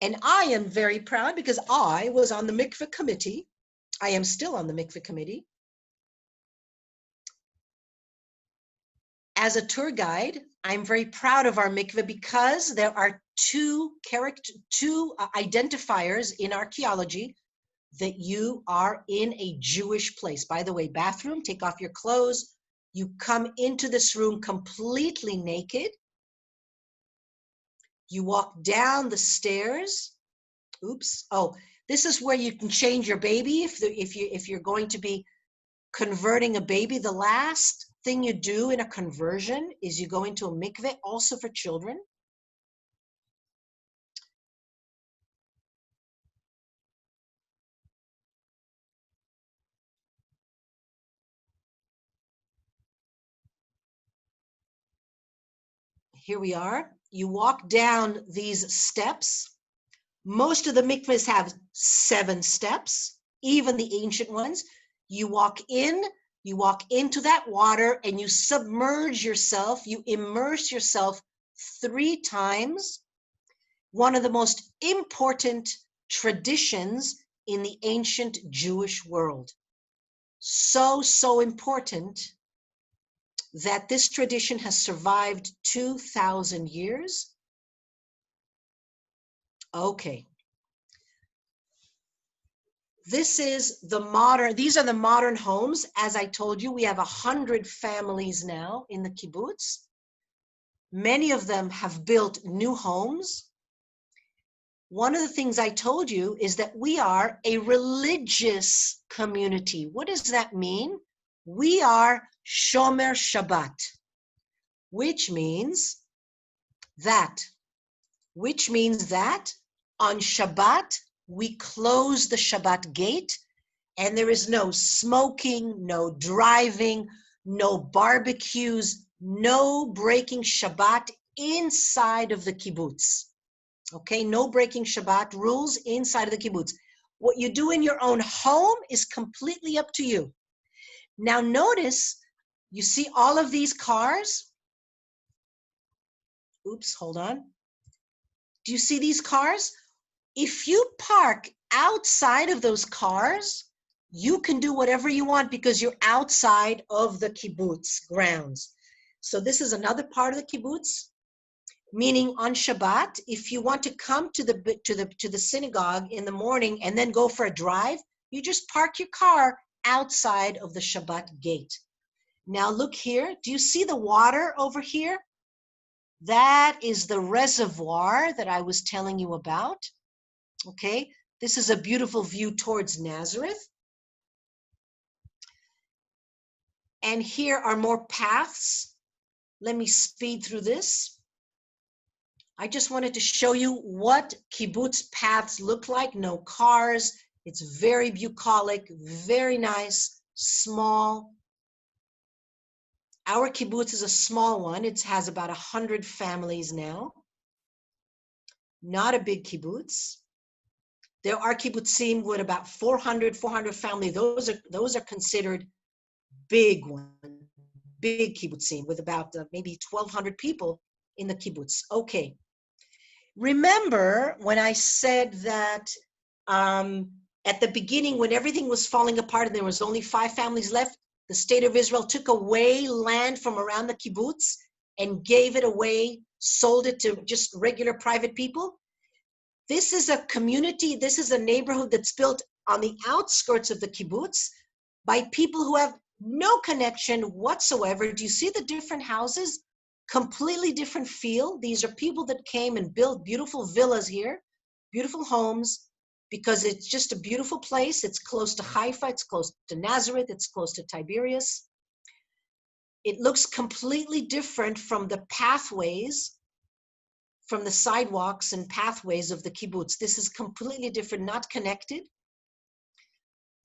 and I am very proud because I was on the mikveh committee. I am still on the mikveh committee. As a tour guide, I'm very proud of our mikveh because there are two identifiers in archaeology that you are in a Jewish place. By the way, bathroom, take off your clothes. You come into this room completely naked. You walk down the stairs. Oops. Oh, this is where you can change your baby if you're going to be converting a baby. The last thing you do in a conversion is you go into a mikveh, also for children. Here we are. You walk down these steps. Most of the mikvahs have 7 steps, even the ancient ones. You walk into that water and you submerge yourself, you immerse yourself 3 times one of the most important traditions in the ancient Jewish world. So important that this tradition has survived 2,000 years. Okay. These are the modern homes. As I told you, we have 100 families now in the kibbutz. Many of them have built new homes. One of the things I told you is that we are a religious community. What does that mean? We are Shomer Shabbat, which means that on Shabbat, we close the Shabbat gate, and there is no smoking, no driving, no barbecues, no breaking Shabbat inside of the kibbutz. Okay, no breaking Shabbat rules inside of the kibbutz. What you do in your own home is completely up to you. Now notice, you see all of these cars? Oops, hold on. Do you see these cars? If you park outside of those cars, you can do whatever you want because you're outside of the kibbutz grounds. So this is another part of the kibbutz, meaning on Shabbat, if you want to come to the synagogue in the morning and then go for a drive, you just park your car outside of the Shabbat gate. Now look here. Do you see the water over here? That is the reservoir that I was telling you about. Okay, this is a beautiful view towards Nazareth. And here are more paths. Let me speed through this. I just wanted to show you what kibbutz paths look like. No cars. It's very bucolic, very nice, small. Our kibbutz is a small one. It has about 100 families now. Not a big kibbutz. There are kibbutzim with about 400 families. Those are considered big ones, big kibbutzim with about maybe 1,200 people in the kibbutz. Okay. Remember when I said that at the beginning, when everything was falling apart and there was only 5 families left, the state of Israel took away land from around the kibbutz and gave it away, sold it to just regular private people? This is a community, this is a neighborhood that's built on the outskirts of the kibbutz by people who have no connection whatsoever. Do you see the different houses? Completely different feel. These are people that came and built beautiful villas here, beautiful homes, because it's just a beautiful place. It's close to Haifa, it's close to Nazareth, it's close to Tiberias. It looks completely different from the pathways, from the sidewalks and pathways of the kibbutz. This is completely different, not connected.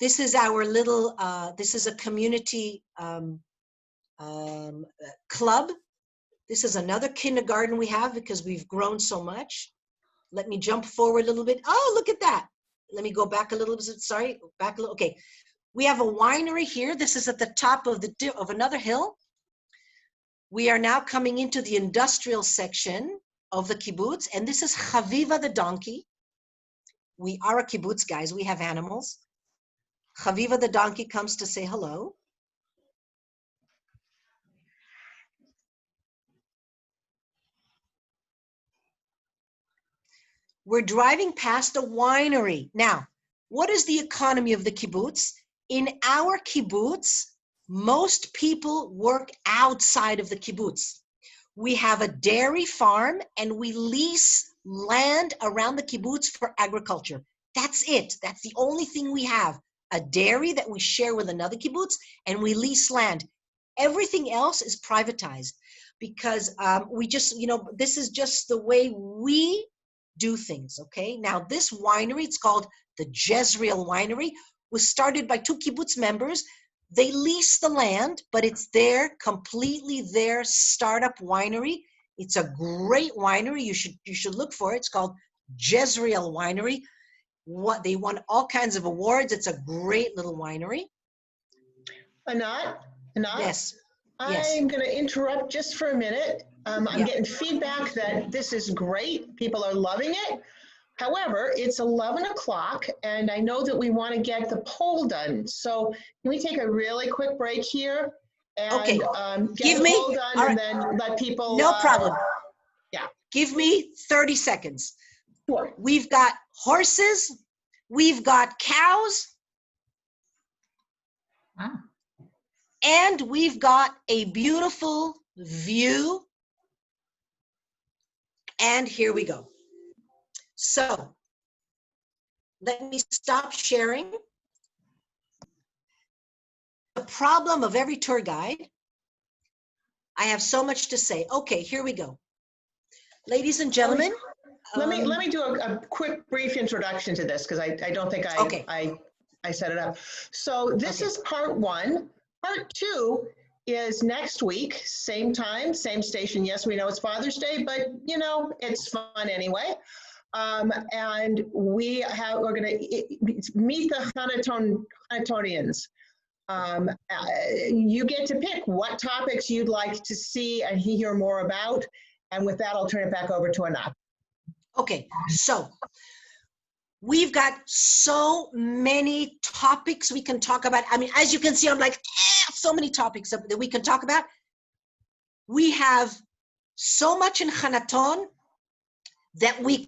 This is our little, this is a community club. This is another kindergarten we have because we've grown so much. Let me jump forward a little bit. Oh, look at that. Let me go back a little bit. Sorry, back a little. Okay. We have a winery here. This is at the top of another hill. We are now coming into the industrial section of the kibbutz, and this is Chaviva the donkey. We are a kibbutz, guys. We have animals. Chaviva the donkey comes to say hello. We're driving past a winery. Now, what is the economy of the kibbutz? In our kibbutz, most people work outside of the kibbutz. We have a dairy farm and we lease land around the kibbutz for agriculture. That's it. That's the only thing we have. A dairy that we share with another kibbutz, and we lease land. Everything else is privatized because we just, this is just the way we do things, okay? Now, this winery, it's called the Jezreel Winery, was started by 2 kibbutz members. They lease the land, but it's completely their startup winery. It's a great winery. You should look for it. It's called Jezreel Winery. They won all kinds of awards. It's a great little winery. Anat? Yes. Yes. I'm going to interrupt just for a minute. I'm Yeah. getting feedback that this is great. People are loving it. However, it's 11 o'clock, and I know that we want to get the poll done. So can we take a really quick break here and Okay. get Give the me- poll done all and right. then let people... No problem. yeah. Give me 30 seconds. Sure. We've got horses. We've got cows. Wow. And we've got a beautiful view. And here we go. So let me stop sharing. The problem of every tour guide. I have so much to say. Okay, here we go. Ladies and gentlemen. Let me do a quick brief introduction to this because I don't think Okay. I set it up. So this is part one. Part two is next week, same time, same station. Yes, we know it's Father's Day, but you know, it's fun anyway. And we're going to meet the Hannatonians. You get to pick what topics you'd like to see and hear more about. And with that, I'll turn it back over to Anat. Okay, so we've got so many topics we can talk about. I mean, as you can see, I'm like, so many topics that we can talk about. We have so much in Hannaton that we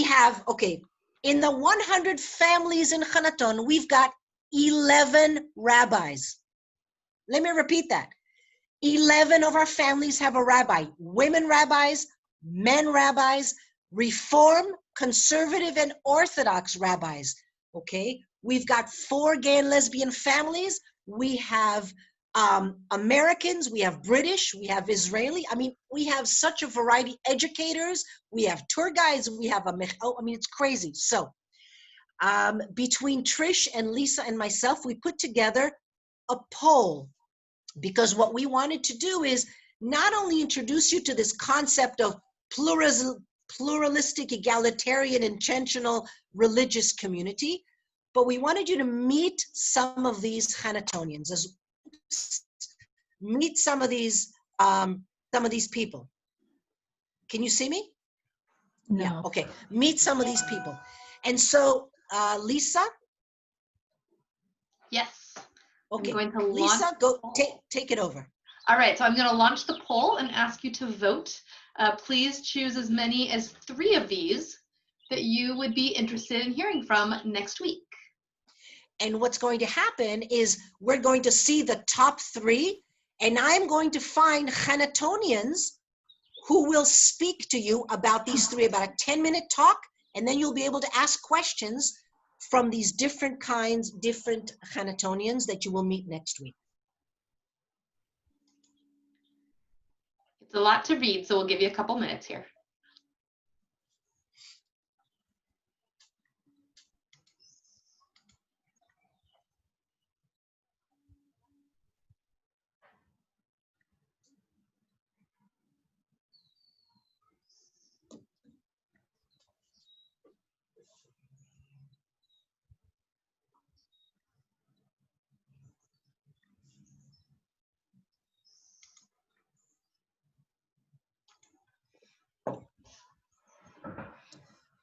have, okay, in the 100 families in Hannaton, we've got 11 rabbis. Let me repeat that. 11 of our families have a rabbi, women rabbis, men rabbis, Reform, Conservative, and Orthodox rabbis, okay? We've got 4 gay and lesbian families. We have Americans, we have British, we have Israeli. I mean, we have such a variety. Educators, we have tour guides, we have I mean, it's crazy. So between Trish and Lisa and myself, we put together a poll because what we wanted to do is not only introduce you to this concept of pluralistic, egalitarian, intentional religious community, but we wanted you to meet some of these Hannatonians, meet some of these people. Can you see me? No. Yeah, okay. Meet some of these people. And so, Lisa? Yes. Okay, I'm going to launch Lisa, go take it over. All right, so I'm going to launch the poll and ask you to vote. Please choose as many as 3 of these that you would be interested in hearing from next week. And what's going to happen is we're going to see the top 3, and I'm going to find Hannatonians who will speak to you about these 3, about a 10-minute talk, and then you'll be able to ask questions from these different kinds, different Hannatonians that you will meet next week. It's a lot to read, so we'll give you a couple minutes here.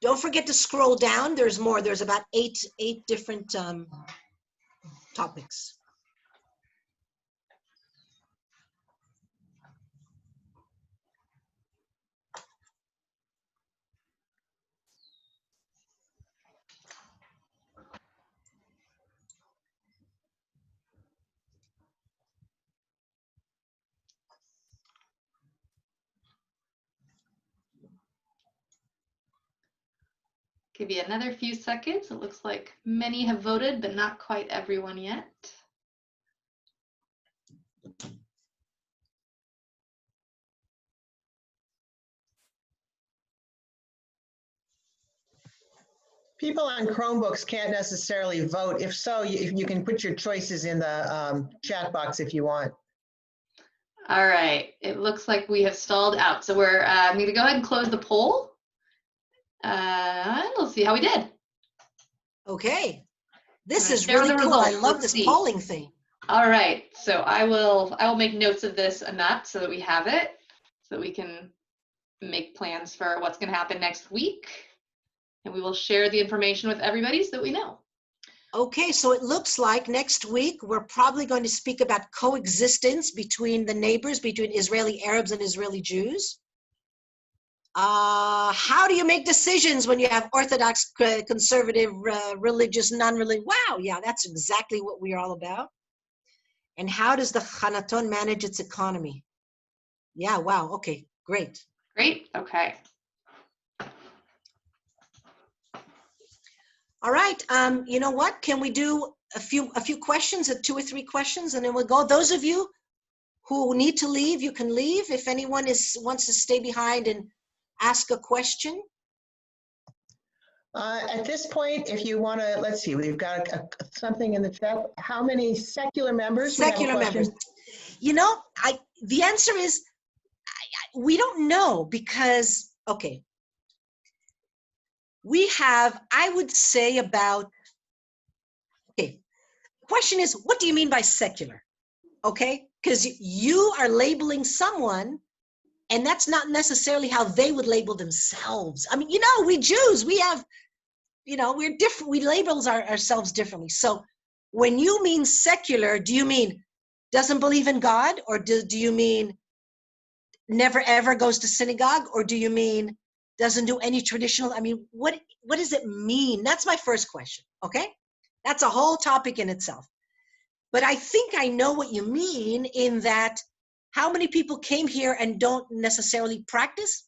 Don't forget to scroll down. There's more. There's about eight different topics. Give you another few seconds. It looks like many have voted, but not quite everyone yet. People on Chromebooks can't necessarily vote. If so, you can put your choices in the chat box if you want. All right, it looks like we have stalled out. So I'm going to go ahead and close the poll. We'll see how we did. Okay. This All right, is there are really the cool. I results. love Let's this see. polling thing. All right, so I will make notes of this, Anat, so that we have it, so that we can make plans for what's going to happen next week, and we will share the information with everybody so that we know. Okay, so it looks like next week we're probably going to speak about coexistence between the neighbors, between Israeli Arabs and Israeli Jews. How do you make decisions when you have Orthodox, conservative, religious, non-religious? Wow, yeah, that's exactly what we're all about. And how does the Hannaton manage its economy? Yeah, wow, okay, great. Great, okay. All right, you know what? Can we do a few questions, 2 or 3 questions, and then we'll go. Those of you who need to leave, you can leave. If anyone wants to stay behind and ask a question. At this point, if you want to, let's see, we've got something in the chat. How many secular members? Secular members. You know, the answer is, we don't know because, okay. We have, I would say about, okay, the question is, what do you mean by secular? Okay, because you are labeling someone, and that's not necessarily how they would label themselves. I mean, you know, we Jews, we have, you know, we're different, we label ourselves differently. So when you mean secular, do you mean doesn't believe in God? Or do you mean never ever goes to synagogue? Or do you mean doesn't do any traditional? I mean, what does it mean? That's my first question, okay? That's a whole topic in itself. But I think I know what you mean in that how many people came here and don't necessarily practice?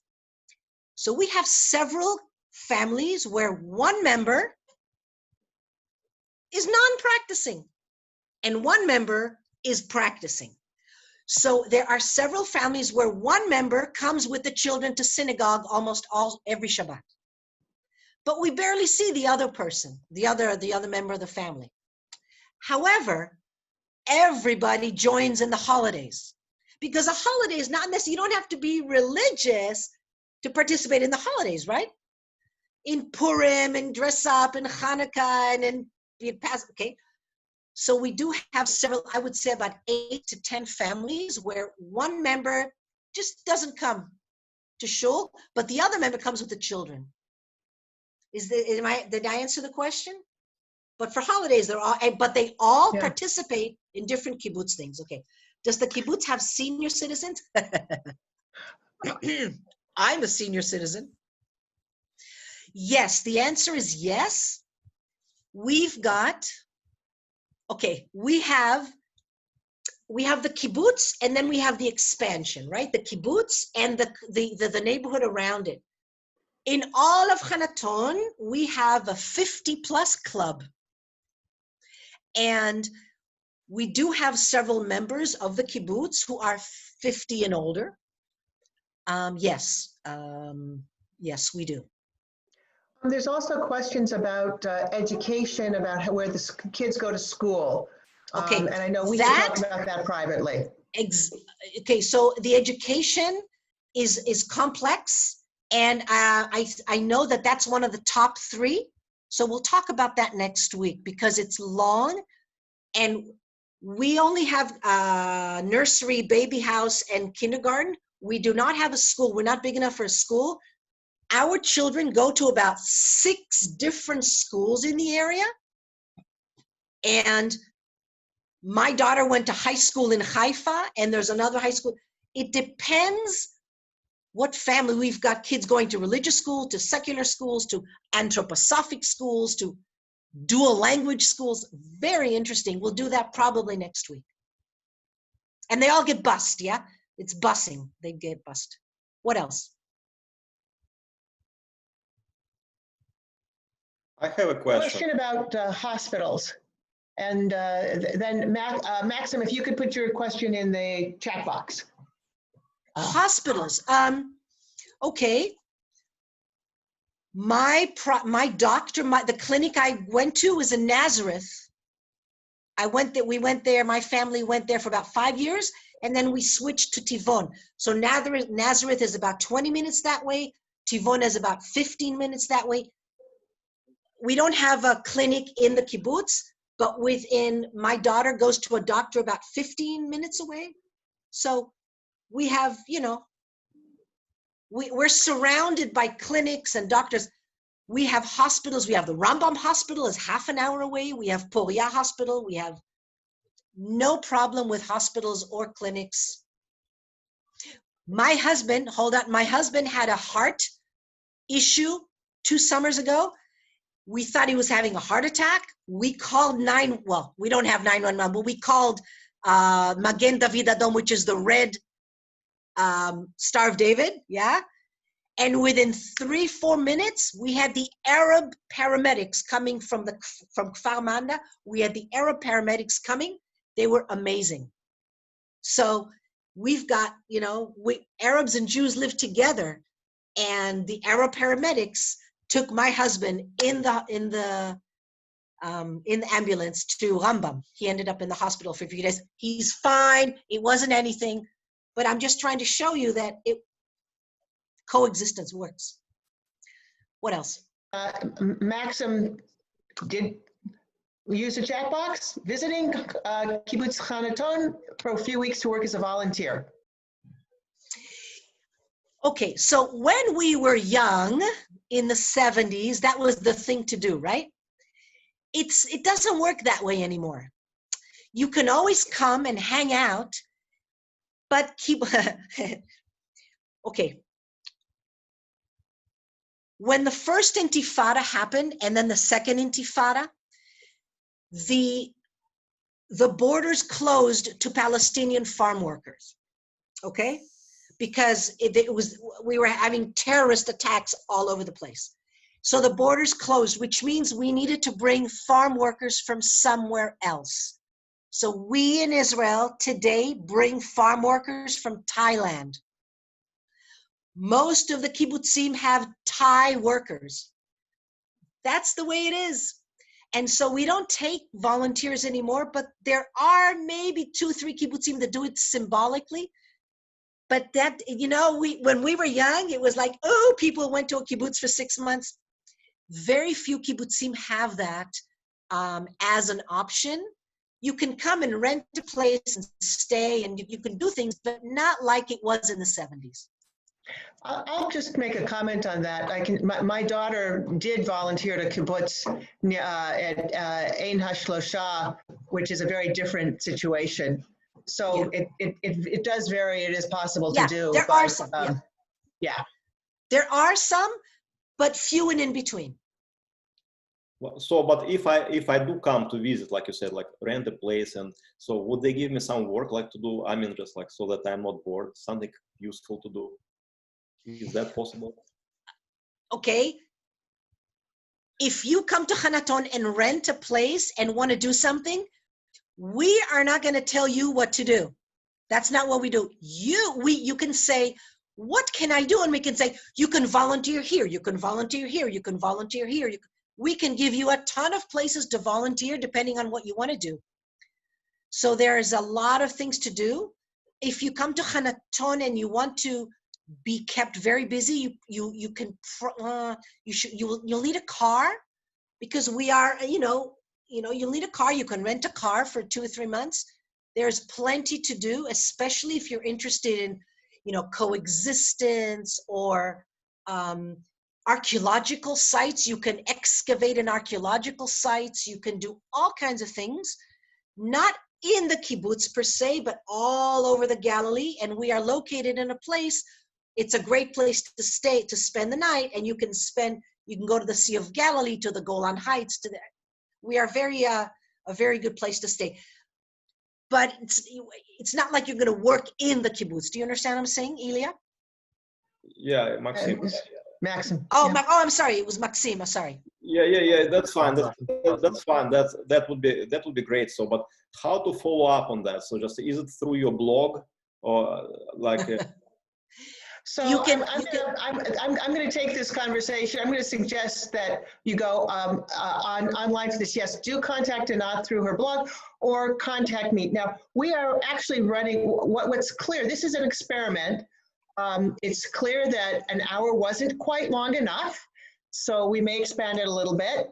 So we have several families where one member is non-practicing and one member is practicing. So there are several families where one member comes with the children to synagogue every Shabbat. But we barely see the other person, the other member of the family. However, everybody joins in the holidays because a holiday is not necessarily, you don't have to be religious to participate in the holidays, right? In Purim and dress up and Hanukkah and okay. So we do have several, I would say about 8 to 10 families where one member just doesn't come to shul, but the other member comes with the children. Did I answer the question? But for holidays, they all participate in different kibbutz things. Okay. Does the kibbutz have senior citizens? I'm a senior citizen. Yes, the answer is yes. We've got, okay, we have the kibbutz and then we have the expansion, right? The kibbutz and the neighborhood around it. In all of Hannaton, we have a 50+ club. And we do have several members of the kibbutz who are 50 and older. Yes, we do. There's also questions about education, about where the kids go to school. Okay, and I know we can talk about that privately. Okay, so the education is complex, and I know that's one of the top 3. So we'll talk about that next week because it's long, and we only have nursery, baby house, and kindergarten. We do not have a school. We're not big enough for a school. Our children go to about 6 different schools in the area. And my daughter went to high school in Haifa, and there's another high school. It depends what family. We've got kids going to religious school, to secular schools, to anthroposophic schools, to dual language schools. Very interesting. We'll do that probably next week. And they all get bused, yeah? It's busing. They get bused. What else? I have a question. About hospitals. And then Maxim, if you could put your question in the chat box. Hospitals. Okay. My doctor, the clinic I went to was in Nazareth. We went there, my family went there for about 5 years, and then we switched to Tivon. So Nazareth is about 20 minutes that way. Tivon is about 15 minutes that way. We don't have a clinic in the kibbutz, but my daughter goes to a doctor about 15 minutes away. So we have, we're surrounded by clinics and doctors. We have hospitals. We have the Rambam Hospital is half an hour away. We have Poria Hospital. We have no problem with hospitals or clinics. My husband had a heart issue 2 summers ago. We thought he was having a heart attack. We called we don't have 911, but we called Magen David Adom, which is the red Star of David, yeah? And within 3-4 minutes, we had the Arab paramedics coming from Kfar Manda. We had the Arab paramedics coming. They were amazing. So we've got, Arabs and Jews live together, and the Arab paramedics took my husband in the ambulance to Rambam. He ended up in the hospital for a few days. He's fine. It wasn't anything, but I'm just trying to show you that coexistence works. What else? Maxim did use a chat box, visiting Kibbutz Hannaton for a few weeks to work as a volunteer. Okay, so when we were young in the 70s, that was the thing to do, right? It doesn't work that way anymore. You can always come and hang out, but okay. When the first Intifada happened and then the second Intifada, the borders closed to Palestinian farm workers, okay? Because we were having terrorist attacks all over the place. So the borders closed, which means we needed to bring farm workers from somewhere else. So we in Israel today bring farm workers from Thailand. Most of the kibbutzim have Thai workers. That's the way it is. And so we don't take volunteers anymore, but there are maybe 2-3 kibbutzim that do it symbolically. But that, when we were young, it was like, oh, people went to a kibbutz for 6 months. Very few kibbutzim have that as an option. You can come and rent a place and stay, and you can do things, but not like it was in the 70s. I'll just make a comment on that. My daughter did volunteer to kibbutz at Ein HaShlosha, which is a very different situation. So yeah. It does vary. It is possible to do. There are some. There are some, but few and in between. Well, so, but if I do come to visit, like you said, like rent a place, and so would they give me some work like to do? I mean, just like so that I'm not bored, something useful to do. Is that possible? Okay. If you come to Hannaton and rent a place and want to do something, we are not going to tell you what to do. That's not what we do. You can say, what can I do? And we can say, you can volunteer here, you can volunteer here, you can volunteer here. We can give you a ton of places to volunteer depending on what you want to do. So there's a lot of things to do. If you come to Hannaton and you want to be kept very busy, you'll need a car, because we are, you'll need a car. You can rent a car for 2 or 3 months. There's plenty to do, especially if you're interested in, coexistence or archaeological sites. You can excavate in archaeological sites. You can do all kinds of things, not in the kibbutz per se, but all over the Galilee. And we are located in a place. It's a great place to stay, to spend the night, and you can go to the Sea of Galilee, to the Golan Heights, we are a very good place to stay. But it's not like you're going to work in the kibbutz. Do you understand what I'm saying, Ilya? Yeah, Maxim. Maxim. Oh, yeah. I'm sorry. It was Maxim. I'm sorry. Yeah. That's fine. That's fine. That would be great. So, but how to follow up on that? So, just is it through your blog or like? So I'm going to take this conversation. I'm going to suggest that you go online for this. Yes, do contact Anat through her blog or contact me. Now, we are actually running, what's clear, this is an experiment. It's clear that an hour wasn't quite long enough, so we may expand it a little bit.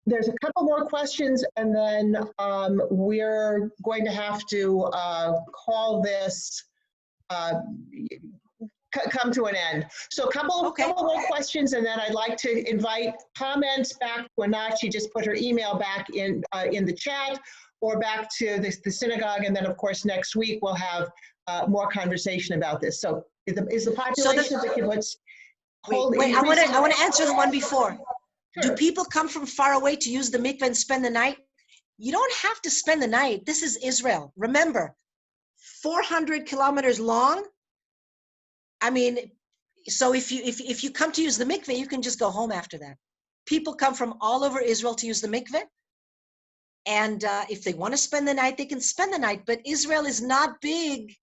there's a couple more questions, and then we're going to have to call this come to an end. So a couple more questions, and then I'd like to invite comments back to Anat. She just put her email back in the chat, or back to the synagogue, and then of course next week we'll have more conversation about this. So is the population of the kibbutz Wait, I want to answer the one before. Sure. Do people come from far away to use the mikveh and spend the night? You don't have to spend the night. This is Israel. Remember, 400 kilometers long. I mean, so if you come to use the mikveh, you can just go home after that. People come from all over Israel to use the mikveh. And if they want to spend the night, they can spend the night. But Israel is not big.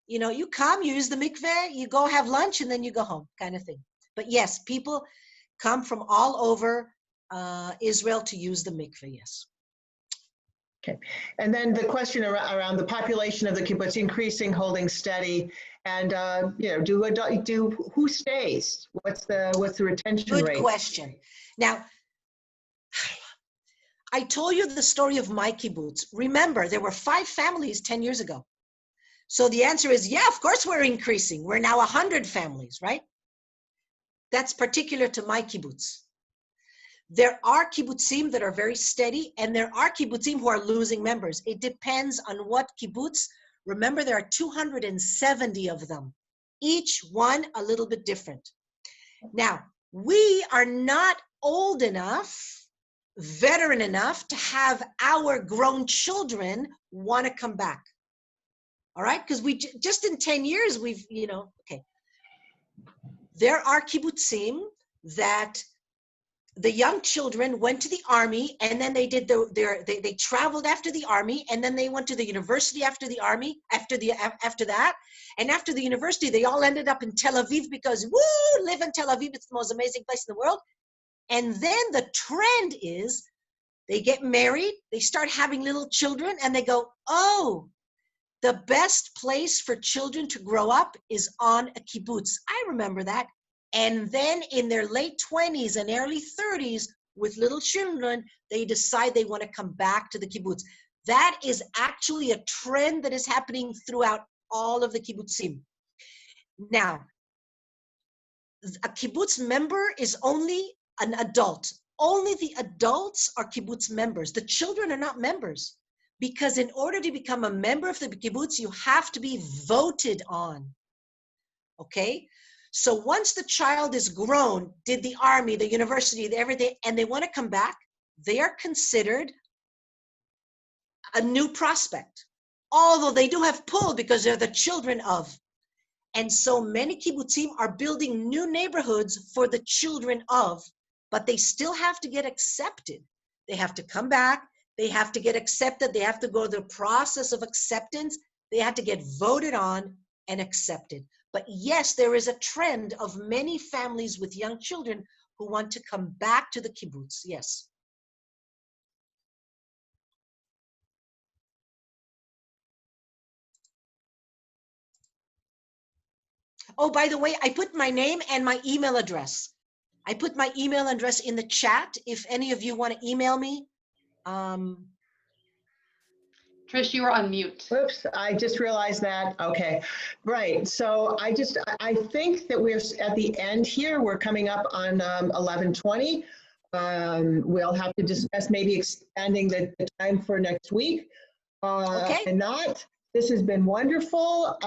You know, you come, you use the mikveh, you go have lunch, and then you go home, kind of thing. But yes, people come from all over Israel to use the mikveh, yes. Okay, and then the question around the population of the kibbutz increasing, holding steady, and you know, who stays? What's the retention rate? Good question. Now, I told you the story of my kibbutz. Remember, there were 5 families 10 years ago. So the answer is, yeah, of course we're increasing. We're now 100 families, right? That's particular to my kibbutz. There are kibbutzim that are very steady, and there are kibbutzim who are losing members. It depends on what kibbutz. Remember, there are 270 of them, each one a little bit different. Now, we are not old enough, veteran enough to have our grown children want to come back. All right, because we just in 10 years, we've, you know, okay. There are kibbutzim that the young children went to the army, and then they did they traveled after the army, and then they went to the university after the army, after that, and after the university, they all ended up in Tel Aviv because, woo, live in Tel Aviv, it's the most amazing place in the world. And then the trend is they get married, they start having little children, and they go, oh, the best place for children to grow up is on a kibbutz. I remember that. And then in their late 20s and early 30s, with little children, they decide they want to come back to the kibbutz. That is actually a trend that is happening throughout all of the kibbutzim. Now, a kibbutz member is only an adult. Only the adults are kibbutz members. The children are not members. Because in order to become a member of the kibbutz, you have to be voted on, okay? So once the child is grown, did the army, the university, everything, and they want to come back, they are considered a new prospect. Although they do have pull because they're the children of. And so many kibbutzim are building new neighborhoods for the children of, but they still have to get accepted. They have to come back. They have to get accepted. They have to go through the process of acceptance. They have to get voted on and accepted. But yes, there is a trend of many families with young children who want to come back to the kibbutz. Yes. Oh, by the way, I put my name and my email address. I put my email address in the chat if any of you want to email me. Trish, you were on mute. Oops, I just realized that. Okay, right. So I think that we're at the end here. We're coming up on 11:20. We'll have to discuss maybe expanding the time for next week. Okay. And not. This has been wonderful.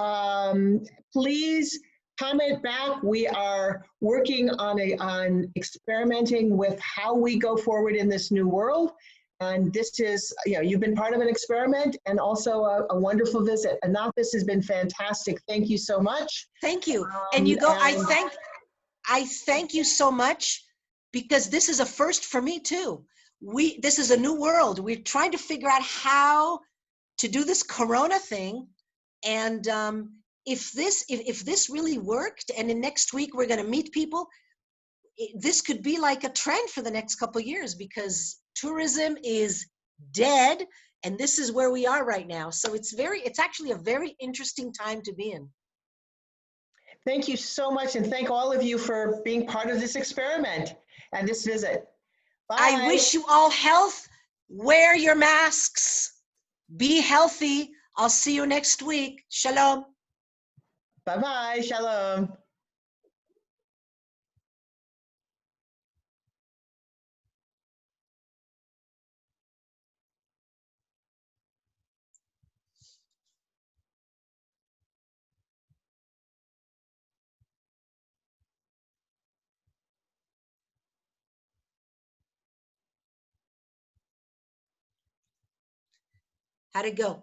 Please comment back. We are working on experimenting with how we go forward in this new world. And this is, you know, you've been part of an experiment and also a wonderful visit. Anat, this has been fantastic. Thank you so much. Thank you. And you go, I thank you so much, because this is a first for me too. This is a new world. We're trying to figure out how to do this Corona thing. And if this really worked, and in next week we're going to meet people, this could be like a trend for the next couple of years, because tourism is dead, and this is where we are right now. So it's actually a very interesting time to be in. Thank you so much, and thank all of you for being part of this experiment and this visit. Bye. I wish you all health. Wear your masks. Be healthy. I'll see you next week. Shalom. Bye-bye. Shalom. How'd it go?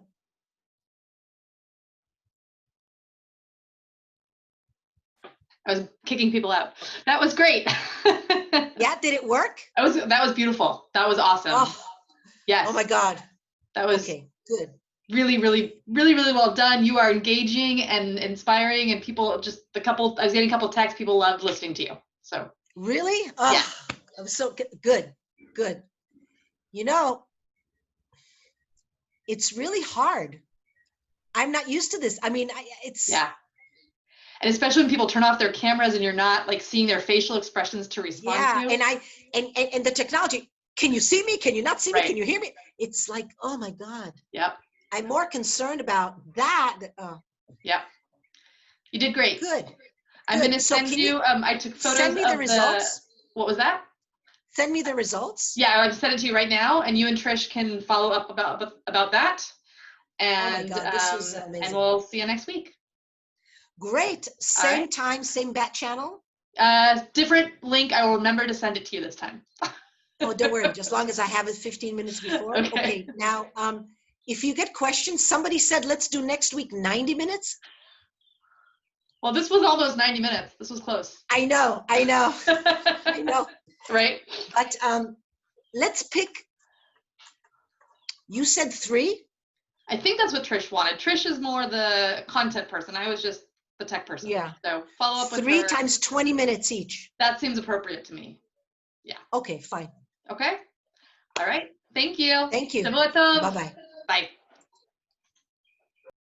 I was kicking people out. That was great. Yeah, did it work? That was beautiful. That was awesome. Oh, Yes. oh my God. That was Okay, good. really, really, really, really well done. You are engaging and inspiring, and people just I was getting a couple texts. People loved listening to you. So Really? Oh, yeah. I'm so good. Good. You know, it's really hard. I'm not used to this. I mean, it's Yeah. And especially when people turn off their cameras and you're not like seeing their facial expressions to respond to. And the technology. Can you see me? Can you not see me? Right. Can you hear me? It's like, oh my God. Yep. I'm more concerned about that. Yep. You did great. Good. I'm Good. going to So send can you, I took photos send me of the results. what was that? Send me the results. Yeah, I sent it to you right now, and you and Trish can follow up about that. And, God, this was amazing. and we'll see you next week. Great. Same right. time, same bat channel. Different link. I will remember to send it to you this time. Oh, don't worry. Just as long as I have it 15 minutes before. Okay. Now, if you get questions, somebody said, let's do next week 90 minutes. Well, this was almost 90 minutes. This was close. I know. I know. Right. But let's pick. You said 3? I think that's what Trish wanted. Trish is more the content person. I was just the tech person. Yeah. So follow up with 3 her. times 20 minutes each. That seems appropriate to me. Yeah. Okay, fine. Okay. All right. Thank you. Thank you. Shavua tov. Bye-bye. Bye.